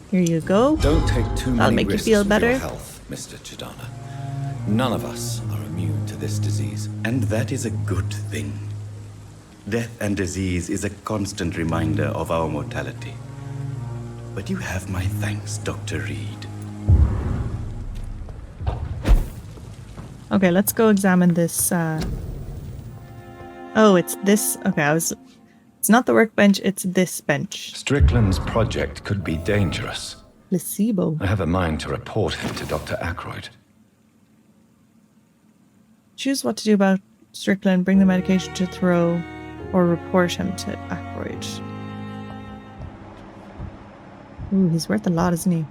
[SPEAKER 1] Here you go.
[SPEAKER 3] Don't take too
[SPEAKER 1] I'll
[SPEAKER 3] many
[SPEAKER 1] make you
[SPEAKER 3] risks
[SPEAKER 1] feel
[SPEAKER 3] with
[SPEAKER 1] better.
[SPEAKER 3] your health, Mr. Chidana. None of us are
[SPEAKER 13] immune to this disease, and that is a good thing. Death and disease is a constant reminder of our mortality. But you have my thanks, Dr. Reed.
[SPEAKER 1] Okay, let's go examine this. Oh, it's this. Okay, it's not the workbench, it's this bench.
[SPEAKER 3] Strickland's project could be dangerous.
[SPEAKER 1] Placebo.
[SPEAKER 3] I have a mind to report him to Dr. Ackroyd.
[SPEAKER 1] Choose what to do about Strickland, bring the medication to throw, or report him to Ackroyd. Ooh, he's worth a lot, isn't he?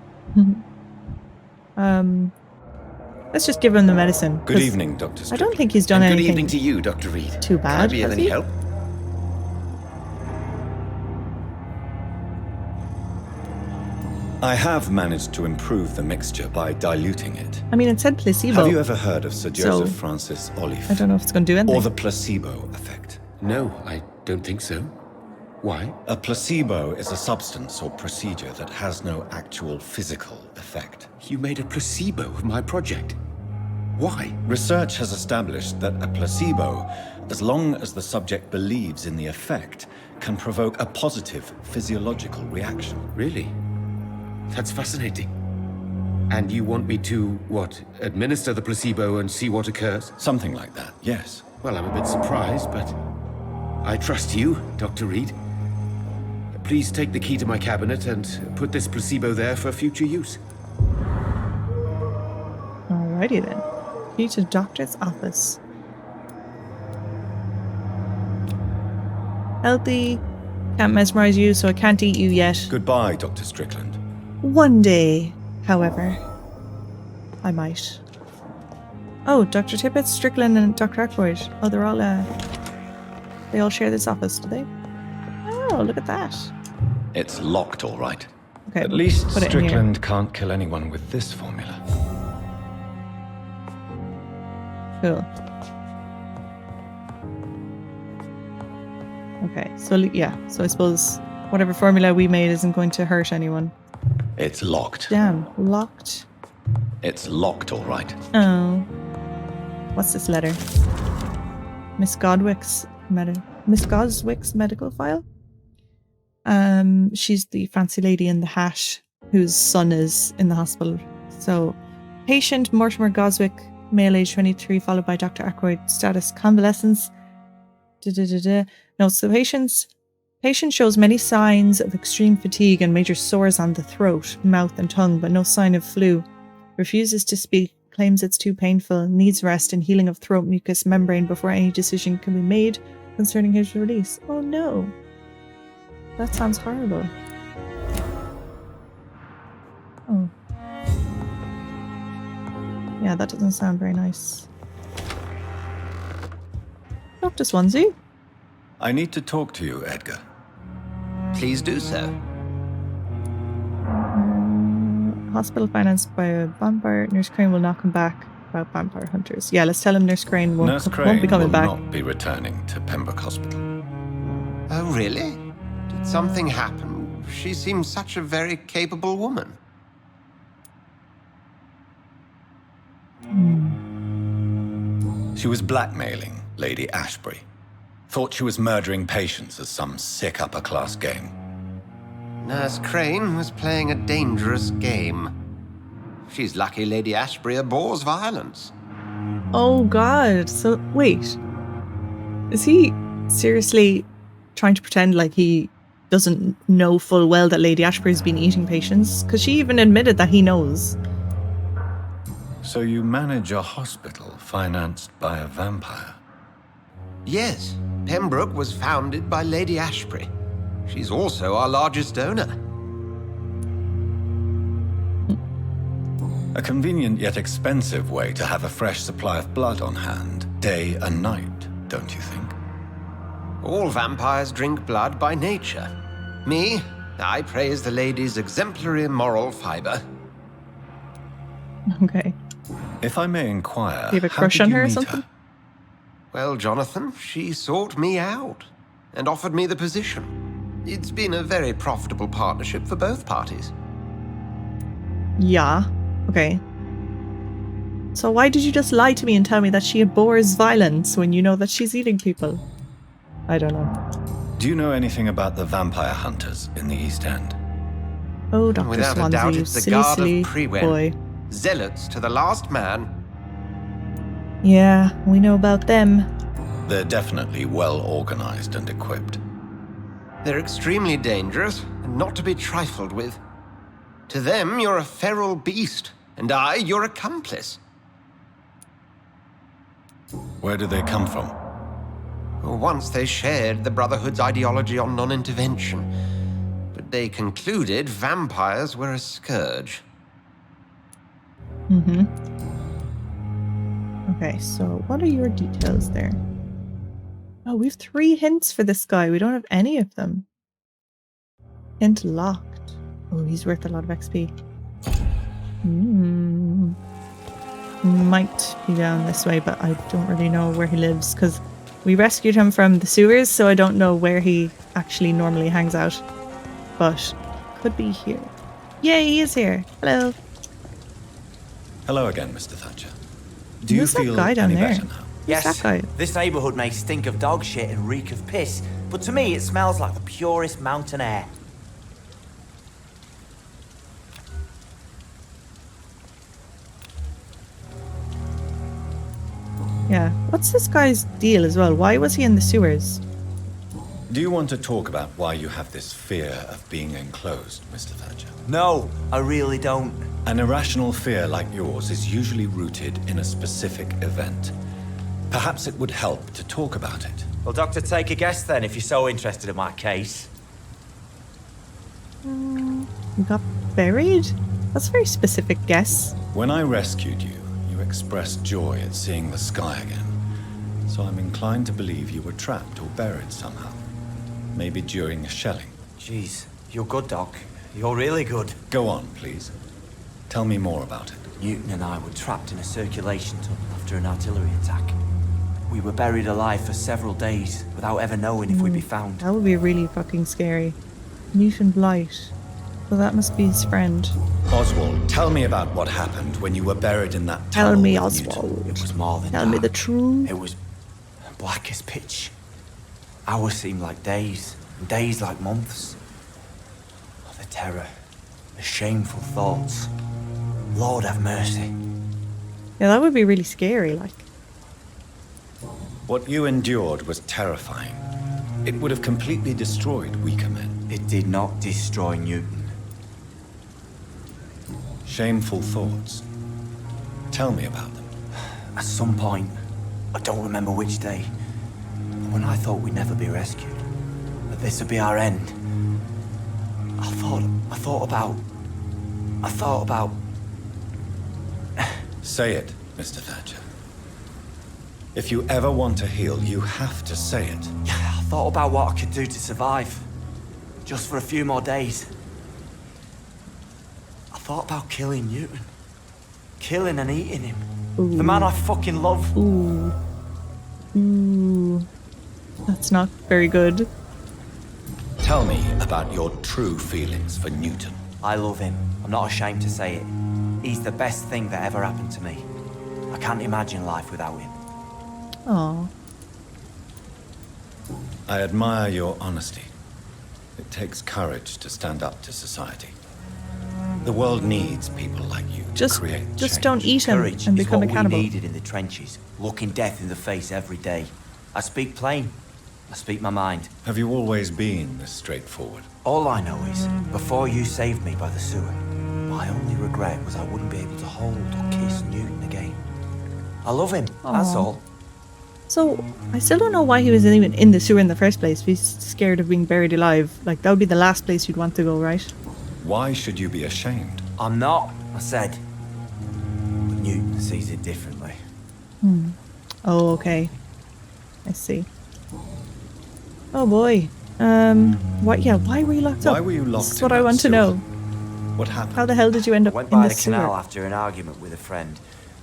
[SPEAKER 1] Let's just give him the medicine.
[SPEAKER 3] Good evening, Dr.
[SPEAKER 1] I don't think he's done anything.
[SPEAKER 12] Good evening to you, Dr. Reed.
[SPEAKER 1] Too bad.
[SPEAKER 12] Can I be of any help?
[SPEAKER 3] I have managed to improve the mixture by diluting it.
[SPEAKER 1] I mean, it said placebo.
[SPEAKER 3] Have you ever heard of Sir Joseph Francis Olive?
[SPEAKER 1] I don't know if it's going to do anything.
[SPEAKER 3] Or the placebo effect?
[SPEAKER 12] No, I don't think so. Why?
[SPEAKER 3] A placebo is a substance or procedure that has no actual physical effect.
[SPEAKER 12] You made a placebo of my project. Why?
[SPEAKER 3] Research has established that a placebo, as long as the subject believes in the effect, can provoke a positive physiological reaction.
[SPEAKER 12] Really? That's fascinating. And you want me to, what, administer the placebo and see what occurs?
[SPEAKER 3] Something like that, yes.
[SPEAKER 12] Well, I'm a bit surprised, but I trust you, Dr. Reed. Please take the key to my cabinet and put this placebo there for future use.
[SPEAKER 1] Alrighty then. Key to doctor's office. Healthy. Can't mesmerize you, so I can't eat you yet.
[SPEAKER 3] Goodbye, Dr. Strickland.
[SPEAKER 1] One day, however, I might. Oh, Dr. Tippett, Strickland, and Dr. Ackroyd. Oh, they're all, they all share this office, do they? Oh, look at that.
[SPEAKER 3] It's locked, all right.
[SPEAKER 1] Okay,
[SPEAKER 3] At least
[SPEAKER 1] put it in here.
[SPEAKER 3] Strickland can't kill anyone with this formula.
[SPEAKER 1] Cool. Okay, so yeah, so I suppose whatever formula we made isn't going to hurt anyone.
[SPEAKER 3] It's locked.
[SPEAKER 1] Damn, locked.
[SPEAKER 3] It's locked, all right.
[SPEAKER 1] Oh. What's this letter? Miss Goswick's medical file? She's the fancy lady in the hat whose son is in the hospital. So, patient Mortimer Goswick, male age 23, followed by Dr. Ackroyd, status convalescence. No, so patient shows many signs of extreme fatigue and major sores on the throat, mouth and tongue, but no sign of flu. Refuses to speak, claims it's too painful, needs rest and healing of throat mucous membrane before any decision can be made concerning his release. Oh no. That sounds horrible. Oh. Yeah, that doesn't sound very nice. Dr. Swansea?
[SPEAKER 3] I need to talk to you, Edgar.
[SPEAKER 11] Please do so.
[SPEAKER 1] Hospital financed by a vampire. Nurse Crane will not come back about vampire hunters. Yeah, let's tell him Nurse Crane won't be coming back.
[SPEAKER 3] Will not be returning to Pembroke Hospital.
[SPEAKER 11] Oh, really? Did something happen? She seems such a very capable woman.
[SPEAKER 3] She was blackmailing Lady Ashbury. Thought she was murdering patients as some sick upper-class game.
[SPEAKER 11] Nurse Crane was playing a dangerous game. She's lucky Lady Ashbury abhors violence.
[SPEAKER 1] Oh god, so wait. Is he seriously trying to pretend like he doesn't know full well that Lady Ashbury's been eating patients? Because she even admitted that he knows.
[SPEAKER 3] So you manage a hospital financed by a vampire?
[SPEAKER 11] Yes, Pembroke was founded by Lady Ashbury. She's also our largest donor.
[SPEAKER 3] A convenient yet expensive way to have a fresh supply of blood on hand, day and night, don't you think?
[SPEAKER 11] All vampires drink blood by nature. Me, I praise the lady's exemplary moral fiber.
[SPEAKER 1] Okay.
[SPEAKER 3] If I may inquire,
[SPEAKER 1] Do you have a crush on her or something?
[SPEAKER 11] Well, Jonathan, she sought me out and offered me the position. It's been a very profitable partnership for both parties.
[SPEAKER 1] Yeah. Okay. So why did you just lie to me and tell me that she abhors violence when you know that she's eating people? I don't know.
[SPEAKER 3] Do you know anything about the vampire hunters in the East End?
[SPEAKER 1] Oh, Dr.
[SPEAKER 11] Without
[SPEAKER 1] Swansea,
[SPEAKER 11] a doubt,
[SPEAKER 1] you
[SPEAKER 11] it's the
[SPEAKER 1] silly,
[SPEAKER 11] guard
[SPEAKER 1] silly
[SPEAKER 11] of Prewen.
[SPEAKER 1] boy.
[SPEAKER 11] Zealots to the last man.
[SPEAKER 1] Yeah, we know about them.
[SPEAKER 3] They're definitely well organized and equipped.
[SPEAKER 11] They're extremely dangerous and not to be trifled with. To them, you're a feral beast, and I, your accomplice.
[SPEAKER 3] Where do they come from?
[SPEAKER 11] Once they shared the Brotherhood's ideology on non-intervention, but they concluded vampires were a scourge.
[SPEAKER 1] Mm-hmm. Okay, so what are your details there? Oh, we have 3 hints for this guy. We don't have any of them. Hint locked. Oh, he's worth a lot of XP. Might be down this way, but I don't really know where he lives because we rescued him from the sewers, so I don't know where he actually normally hangs out. But could be here. Yay, he is here. Hello.
[SPEAKER 3] Hello again, Mr. Thatcher. Do you
[SPEAKER 1] Who's that
[SPEAKER 3] feel
[SPEAKER 1] guy down
[SPEAKER 3] any
[SPEAKER 1] there?
[SPEAKER 3] better now?
[SPEAKER 14] Yes,
[SPEAKER 1] that guy?
[SPEAKER 14] this neighborhood may stink of dog shit and reek of piss, but to me it smells like the purest mountain air.
[SPEAKER 1] Yeah. What's this guy's deal as well? Why was he in the sewers?
[SPEAKER 3] Do you want to talk about why you have this fear of being enclosed, Mr. Thatcher?
[SPEAKER 14] No, I really don't.
[SPEAKER 3] An irrational fear like yours is usually rooted in a specific event. Perhaps it would help to talk about it.
[SPEAKER 14] Well, Doctor, take a guess then if you're so interested in my case.
[SPEAKER 1] You got buried? That's a very specific guess.
[SPEAKER 3] When I rescued you, you expressed joy at seeing the sky again. So I'm inclined to believe you were trapped or buried somehow. Maybe during a shelling.
[SPEAKER 14] Jeez, you're good, Doc. You're really good.
[SPEAKER 3] Go on, please. Tell me more about it.
[SPEAKER 14] Newton and I were trapped in a circulation tunnel after an artillery attack. We were buried alive for several days without ever knowing if we'd be found.
[SPEAKER 1] That would be really fucking scary. Newton Blight. So that must be his friend.
[SPEAKER 3] Oswald, tell me about what happened when you were buried in that
[SPEAKER 1] Tell
[SPEAKER 3] tunnel
[SPEAKER 1] me,
[SPEAKER 3] with
[SPEAKER 1] Oswald.
[SPEAKER 3] Newton.
[SPEAKER 14] It was more than
[SPEAKER 1] Tell me the truth.
[SPEAKER 14] It was black as pitch. Hours seemed like days, and days like months. Oh, the terror, the shameful thoughts. Lord have mercy.
[SPEAKER 1] Yeah, that would be really scary, like.
[SPEAKER 3] What you endured was terrifying. It would have completely destroyed weaker men.
[SPEAKER 14] It did not destroy Newton.
[SPEAKER 3] Shameful thoughts. Tell me about them.
[SPEAKER 14] At some point, I don't remember which day, but when I thought we'd never be rescued, that this would be our end, I thought about...
[SPEAKER 3] Say it, Mr. Thatcher. If you ever want to heal, you have to say it.
[SPEAKER 14] I thought about what I could do to survive, just for a few more days. I thought about killing Newton. Killing and eating him.
[SPEAKER 1] Ooh.
[SPEAKER 14] The man I fucking love.
[SPEAKER 1] Ooh. Ooh. That's not very good.
[SPEAKER 3] Tell me about your true feelings for Newton.
[SPEAKER 14] I love him. I'm not ashamed to say it. He's the best thing that ever happened to me. I can't imagine life without him.
[SPEAKER 1] Aww.
[SPEAKER 3] I admire your honesty. It takes courage to stand up to society. The world needs people like you to create
[SPEAKER 1] Just
[SPEAKER 3] change.
[SPEAKER 1] don't eat him
[SPEAKER 14] Courage
[SPEAKER 1] and
[SPEAKER 14] is
[SPEAKER 1] become
[SPEAKER 14] what
[SPEAKER 1] a cannibal.
[SPEAKER 14] we needed in the trenches, looking death in the face every day. I speak plain. I speak my mind.
[SPEAKER 3] Have you always been this straightforward?
[SPEAKER 14] All I know is, before you saved me by the sewer, my only regret was I wouldn't be able to hold or kiss Newton again. I love him, that's
[SPEAKER 1] Aw.
[SPEAKER 14] all.
[SPEAKER 1] So, I still don't know why he was even in the sewer in the first place. If he's scared of being buried alive. Like, that would be the last place you'd want to go, right?
[SPEAKER 3] Why should you be ashamed?
[SPEAKER 14] I'm not, I said. But Newton sees it differently.
[SPEAKER 1] Oh, okay. I see. Oh boy. Why were you locked up?
[SPEAKER 3] Why were you locked
[SPEAKER 1] That's
[SPEAKER 3] in
[SPEAKER 1] what I
[SPEAKER 3] that
[SPEAKER 1] want to
[SPEAKER 3] sewer?
[SPEAKER 1] know.
[SPEAKER 3] What happened?
[SPEAKER 1] How the hell did you end up
[SPEAKER 14] Went
[SPEAKER 1] in
[SPEAKER 14] by
[SPEAKER 1] the
[SPEAKER 14] the canal
[SPEAKER 1] sewer?
[SPEAKER 14] after an argument with a friend.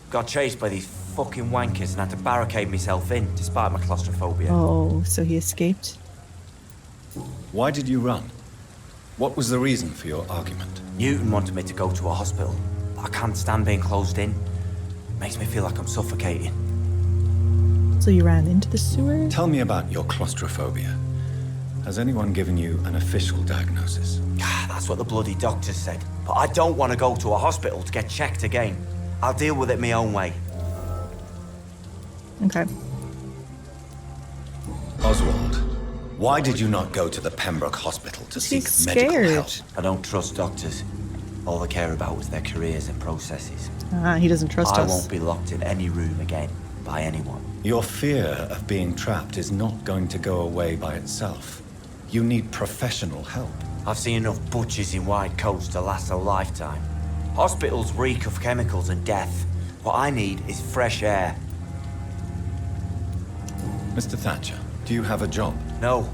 [SPEAKER 14] Got chased by these fucking wankers and had to barricade myself in, despite my claustrophobia.
[SPEAKER 1] Oh, so he escaped.
[SPEAKER 3] Why did you run? What was the reason for your argument?
[SPEAKER 14] Newton wanted me to go to a hospital, but I can't stand being closed in. Makes me feel like I'm suffocating.
[SPEAKER 1] So you ran into the sewer?
[SPEAKER 3] Tell me about your claustrophobia. Has anyone given you an official diagnosis?
[SPEAKER 14] That's what the bloody doctor said. But I don't want to go to a hospital to get checked again. I'll deal with it my own way.
[SPEAKER 1] Okay.
[SPEAKER 3] Oswald, why did you not go to the Pembroke Hospital to seek medical help?
[SPEAKER 14] I don't trust doctors. All they care about is their careers and processes.
[SPEAKER 1] He doesn't trust
[SPEAKER 14] I
[SPEAKER 1] us.
[SPEAKER 14] won't be locked in any room again by anyone.
[SPEAKER 3] Your fear of being trapped is not going to go away by itself. You need professional help.
[SPEAKER 14] I've seen enough butchers in white coats to last a lifetime. Hospitals reek of chemicals and death. What I need is fresh air.
[SPEAKER 3] Mr. Thatcher, do you have a job?
[SPEAKER 14] No.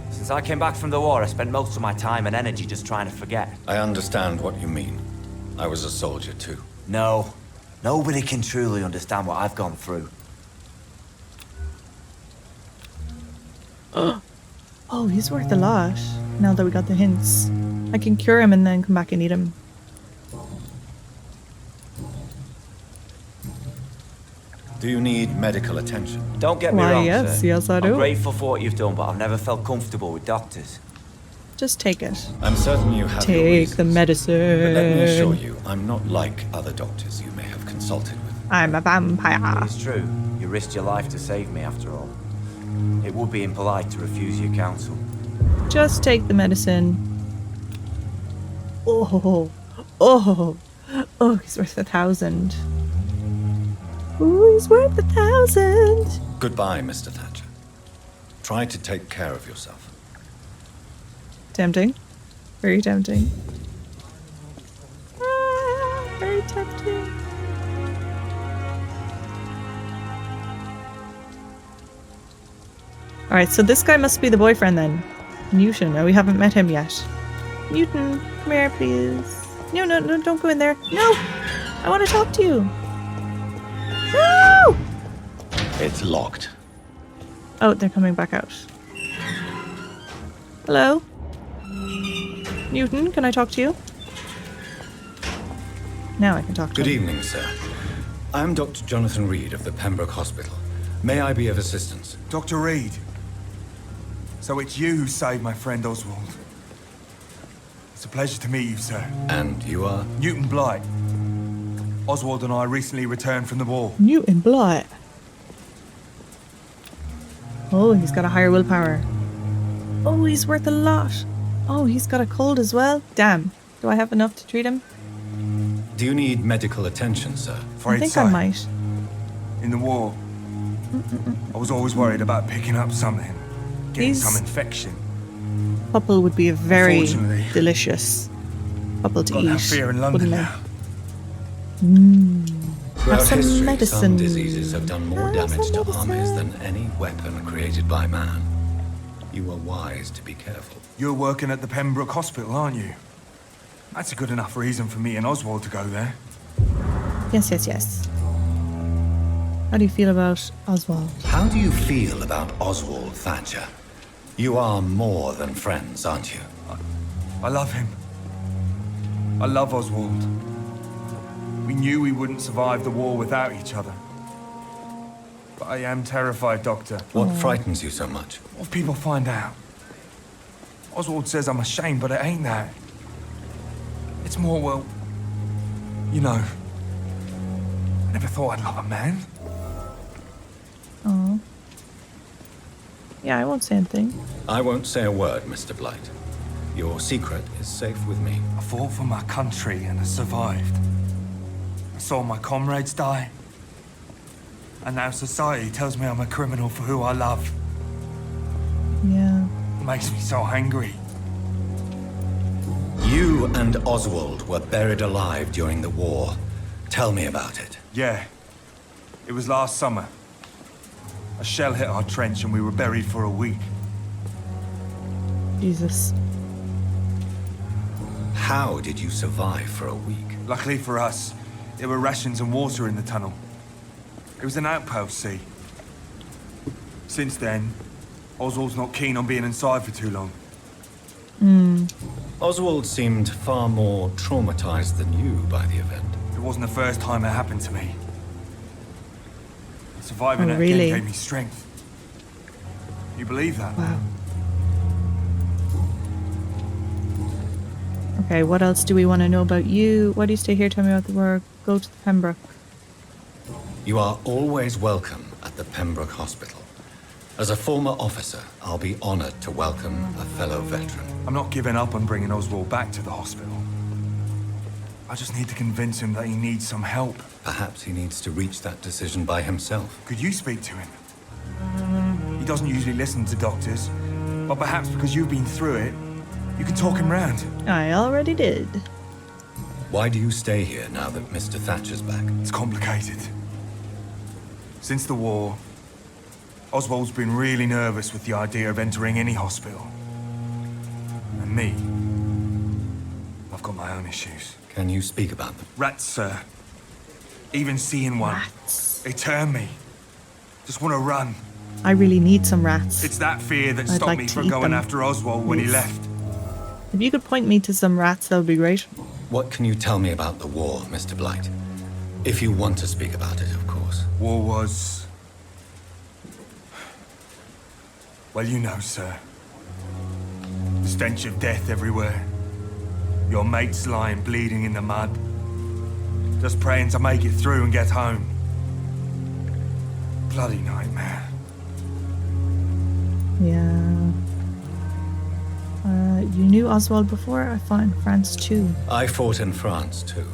[SPEAKER 14] Since I came back from the war, I spent most of my time and energy just trying to forget.
[SPEAKER 3] I understand what you mean. I was a soldier too.
[SPEAKER 14] No. Nobody can truly understand what I've gone through.
[SPEAKER 1] Oh, he's worth a lot. Now that we got the hints. I can cure him and then come back and eat him.
[SPEAKER 3] Do you need medical attention?
[SPEAKER 14] Don't get me wrong,
[SPEAKER 1] yes,
[SPEAKER 14] sir.
[SPEAKER 1] yes, I do.
[SPEAKER 14] I'm grateful for what you've done, but I've never felt comfortable with doctors.
[SPEAKER 1] Just take it.
[SPEAKER 3] I'm certain you have your
[SPEAKER 1] Take
[SPEAKER 3] reasons,
[SPEAKER 1] the medicine.
[SPEAKER 3] but let me assure you, I'm not like other doctors you may have consulted with.
[SPEAKER 1] I'm a vampire.
[SPEAKER 14] It's true. You risked your life to save me, after all. It would be impolite to refuse your counsel.
[SPEAKER 1] Just take the medicine. Oh, oh, oh, he's worth 1,000. Ooh, he's worth 1,000.
[SPEAKER 3] Goodbye, Mr. Thatcher. Try to take care of yourself.
[SPEAKER 1] Tempting. Very tempting. Very tempting. Alright, so this guy must be the boyfriend then. Newton. Oh, we haven't met him yet. Newton, come here, please. No, no, no, don't go in there. No! I want to talk to you. No!
[SPEAKER 3] It's locked.
[SPEAKER 1] Oh, they're coming back out. Hello? Newton, can I talk to you? Now I can talk to
[SPEAKER 3] Good
[SPEAKER 1] him.
[SPEAKER 3] evening, sir. I'm Dr. Jonathan Reed of the Pembroke Hospital. May I be of assistance?
[SPEAKER 15] Dr. Reed. So it's you who saved my friend Oswald. It's a pleasure to meet you, sir.
[SPEAKER 3] And you are?
[SPEAKER 15] Newton Blight. Oswald and I recently returned from the war.
[SPEAKER 1] Newton Blight. Oh, he's got a higher willpower. Oh, he's worth a lot. Oh, he's got a cold as well. Damn. Do I have enough to treat him?
[SPEAKER 3] Do you need medical attention, sir?
[SPEAKER 1] I think I might.
[SPEAKER 15] In the war, I was always worried about picking up something. Getting
[SPEAKER 1] These-
[SPEAKER 15] some infection.
[SPEAKER 1] Pupple would be a very
[SPEAKER 15] Unfortunately,
[SPEAKER 1] delicious pupple to
[SPEAKER 15] got
[SPEAKER 1] eat,
[SPEAKER 15] that fear in London
[SPEAKER 1] wouldn't
[SPEAKER 15] now.
[SPEAKER 1] it? Mmm.
[SPEAKER 3] Throughout
[SPEAKER 1] Have some
[SPEAKER 3] history,
[SPEAKER 1] medicine.
[SPEAKER 3] some diseases have done more
[SPEAKER 1] Have
[SPEAKER 3] damage
[SPEAKER 1] some
[SPEAKER 3] to armies
[SPEAKER 1] medicine.
[SPEAKER 3] than any weapon created by man. You were wise to be careful.
[SPEAKER 15] You're working at the Pembroke Hospital, aren't you? That's a good enough reason for me and Oswald to go there.
[SPEAKER 1] Yes, yes, yes. How do you feel about Oswald?
[SPEAKER 3] How do you feel about Oswald Thatcher? You are more than friends, aren't you?
[SPEAKER 15] I love him. I love Oswald. We knew we wouldn't survive the war without each other. But I am terrified, Doctor.
[SPEAKER 3] What frightens you so much?
[SPEAKER 15] What if people find out? Oswald says I'm ashamed, but it ain't that. It's more, well, you know, I never thought I'd love a man.
[SPEAKER 1] Oh. Yeah, I won't say anything.
[SPEAKER 3] I won't say a word, Mr. Blight. Your secret is safe with me.
[SPEAKER 15] I fought for my country and I survived. I saw my comrades die. And now society tells me I'm a criminal for who I love.
[SPEAKER 1] Yeah.
[SPEAKER 15] It makes me so angry.
[SPEAKER 3] You and Oswald were buried alive during the war. Tell me about it.
[SPEAKER 15] Yeah. It was last summer. A shell hit our trench and we were buried for a week.
[SPEAKER 1] Jesus.
[SPEAKER 3] How did you survive for a week?
[SPEAKER 15] Luckily for us, there were rations and water in the tunnel. It was an outpost, see. Since then, Oswald's not keen on being inside for too long.
[SPEAKER 3] Oswald seemed far more traumatized than you by the event.
[SPEAKER 15] It wasn't the first time it happened to me. Surviving
[SPEAKER 1] Oh,
[SPEAKER 15] it
[SPEAKER 1] really?
[SPEAKER 15] again gave me strength. You believe that?
[SPEAKER 1] Wow. Okay, what else do we want to know about you? Why do you stay here? Tell me about the work. Go to the Pembroke.
[SPEAKER 3] You are always welcome at the Pembroke Hospital. As a former officer, I'll be honored to welcome a fellow veteran.
[SPEAKER 15] I'm not giving up on bringing Oswald back to the hospital. I just need to convince him that he needs some help.
[SPEAKER 3] Perhaps he needs to reach that decision by himself.
[SPEAKER 15] Could you speak to him? He doesn't usually listen to doctors, but perhaps because you've been through it, you can talk him round.
[SPEAKER 1] I already did.
[SPEAKER 3] Why do you stay here now that Mr. Thatcher's back?
[SPEAKER 15] It's complicated. Since the war, Oswald's been really nervous with the idea of entering any hospital. And me, I've got my own issues.
[SPEAKER 3] Can you speak about them?
[SPEAKER 15] Rats, sir. Even seeing one,
[SPEAKER 1] Rats.
[SPEAKER 15] they turn me. Just want to run.
[SPEAKER 1] I really need some rats.
[SPEAKER 15] It's that fear that
[SPEAKER 1] I'd
[SPEAKER 15] stopped
[SPEAKER 1] like
[SPEAKER 15] me
[SPEAKER 1] to
[SPEAKER 15] from
[SPEAKER 1] eat
[SPEAKER 15] going
[SPEAKER 1] them,
[SPEAKER 15] after Oswald when he
[SPEAKER 1] please.
[SPEAKER 15] left.
[SPEAKER 1] If you could point me to some rats, that would be great.
[SPEAKER 3] What can you tell me about the war, Mr. Blight? If you want to speak about it, of course.
[SPEAKER 15] War was... Well, you know, sir. The stench of death everywhere. Your mates lying bleeding in the mud. Just praying to make it through and get home. Bloody nightmare.
[SPEAKER 1] Yeah. You knew Oswald before? I fought in France too.
[SPEAKER 3] I fought in France too.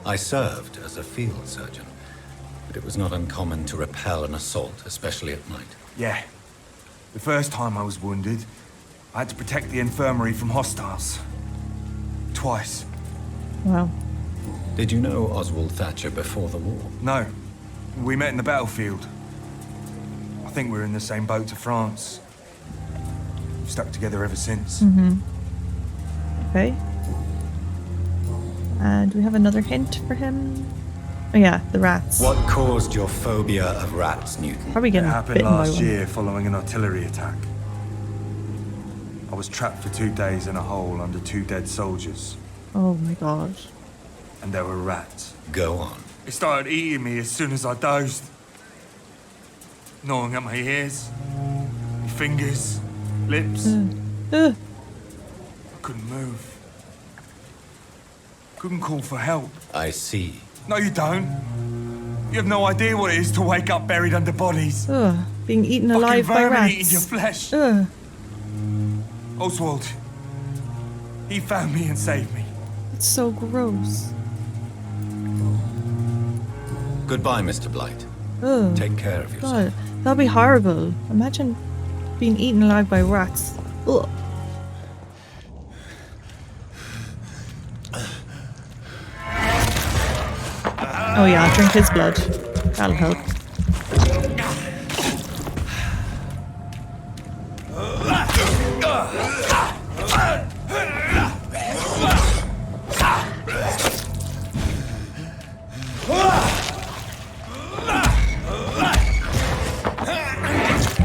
[SPEAKER 3] I served as a field surgeon, but it was not uncommon to repel an assault, especially at night.
[SPEAKER 15] Yeah. The first time I was wounded, I had to protect the infirmary from hostiles. Twice.
[SPEAKER 1] Wow.
[SPEAKER 3] Did you know Oswald Thatcher before the war?
[SPEAKER 15] No. We met in the battlefield. I think we're in the same boat to France. We've stuck together ever since.
[SPEAKER 1] Okay. Do we have another hint for him? Oh yeah, the rats.
[SPEAKER 3] What caused your phobia of rats, Newton?
[SPEAKER 1] Probably
[SPEAKER 15] It
[SPEAKER 1] getting
[SPEAKER 15] happened
[SPEAKER 1] bitten by
[SPEAKER 15] last
[SPEAKER 1] one.
[SPEAKER 15] year following an artillery attack. I was trapped for 2 days in a hole under 2 dead soldiers.
[SPEAKER 1] Oh my god.
[SPEAKER 15] And there were rats.
[SPEAKER 3] Go on.
[SPEAKER 15] It started eating me as soon as I dozed. Gnawing at my ears, my fingers, lips. I couldn't move. Couldn't call for help.
[SPEAKER 3] I see.
[SPEAKER 15] No, you don't. You have no idea what it is to wake up buried under bodies.
[SPEAKER 1] Being eaten
[SPEAKER 15] Fucking
[SPEAKER 1] alive by
[SPEAKER 15] vermin
[SPEAKER 1] rats.
[SPEAKER 15] eating your flesh.
[SPEAKER 1] Ugh.
[SPEAKER 15] Oswald. He found me and saved me.
[SPEAKER 1] It's so gross.
[SPEAKER 3] Goodbye, Mr. Blight.
[SPEAKER 1] Ugh.
[SPEAKER 3] Take care of yourself.
[SPEAKER 1] God, that'd be horrible. Imagine being eaten alive by rats. Ugh. Oh yeah, I'll drink his blood. That'll help.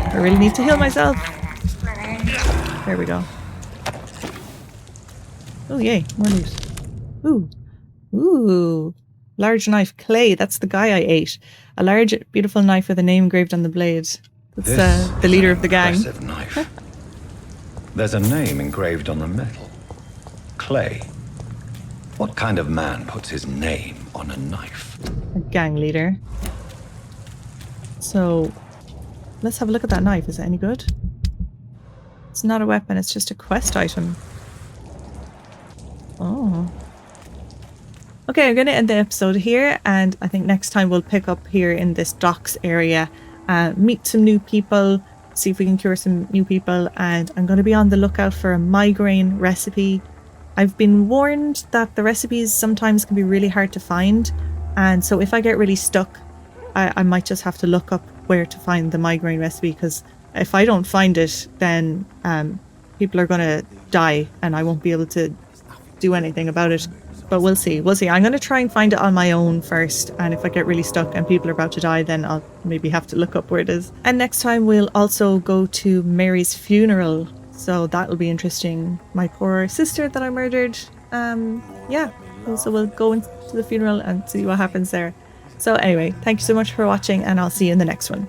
[SPEAKER 1] I really need to heal myself. There we go. Oh yay, more loot. Ooh. Ooh. Large knife, clay. That's the guy I ate. A large, beautiful knife with a name engraved on the blade. That's the leader of the gang.
[SPEAKER 3] Impressive knife. There's a name engraved on the metal. Clay. What kind of man puts his name on a knife?
[SPEAKER 1] A gang leader. So, let's have a look at that knife. Is it any good? It's not a weapon, it's just a quest item. Oh. Okay, I'm going to end the episode here, and I think next time we'll pick up here in this docks area, meet some new people, see if we can cure some new people, and I'm going to be on the lookout for a migraine recipe. I've been warned that the recipes sometimes can be really hard to find, and so if I get really stuck, I might just have to look up where to find the migraine recipe, because if I don't find it, then people are going to die, and I won't be able to do anything about it. But we'll see. We'll see. I'm going to try and find it on my own first. And if I get really stuck and people are about to die, then I'll maybe have to look up where it is. And next time we'll also go to Mary's funeral. So that'll be interesting. My poor sister that I murdered. Yeah. So we'll go into the funeral and see what happens there. So anyway, thank you so much for watching, and I'll see you in the next one.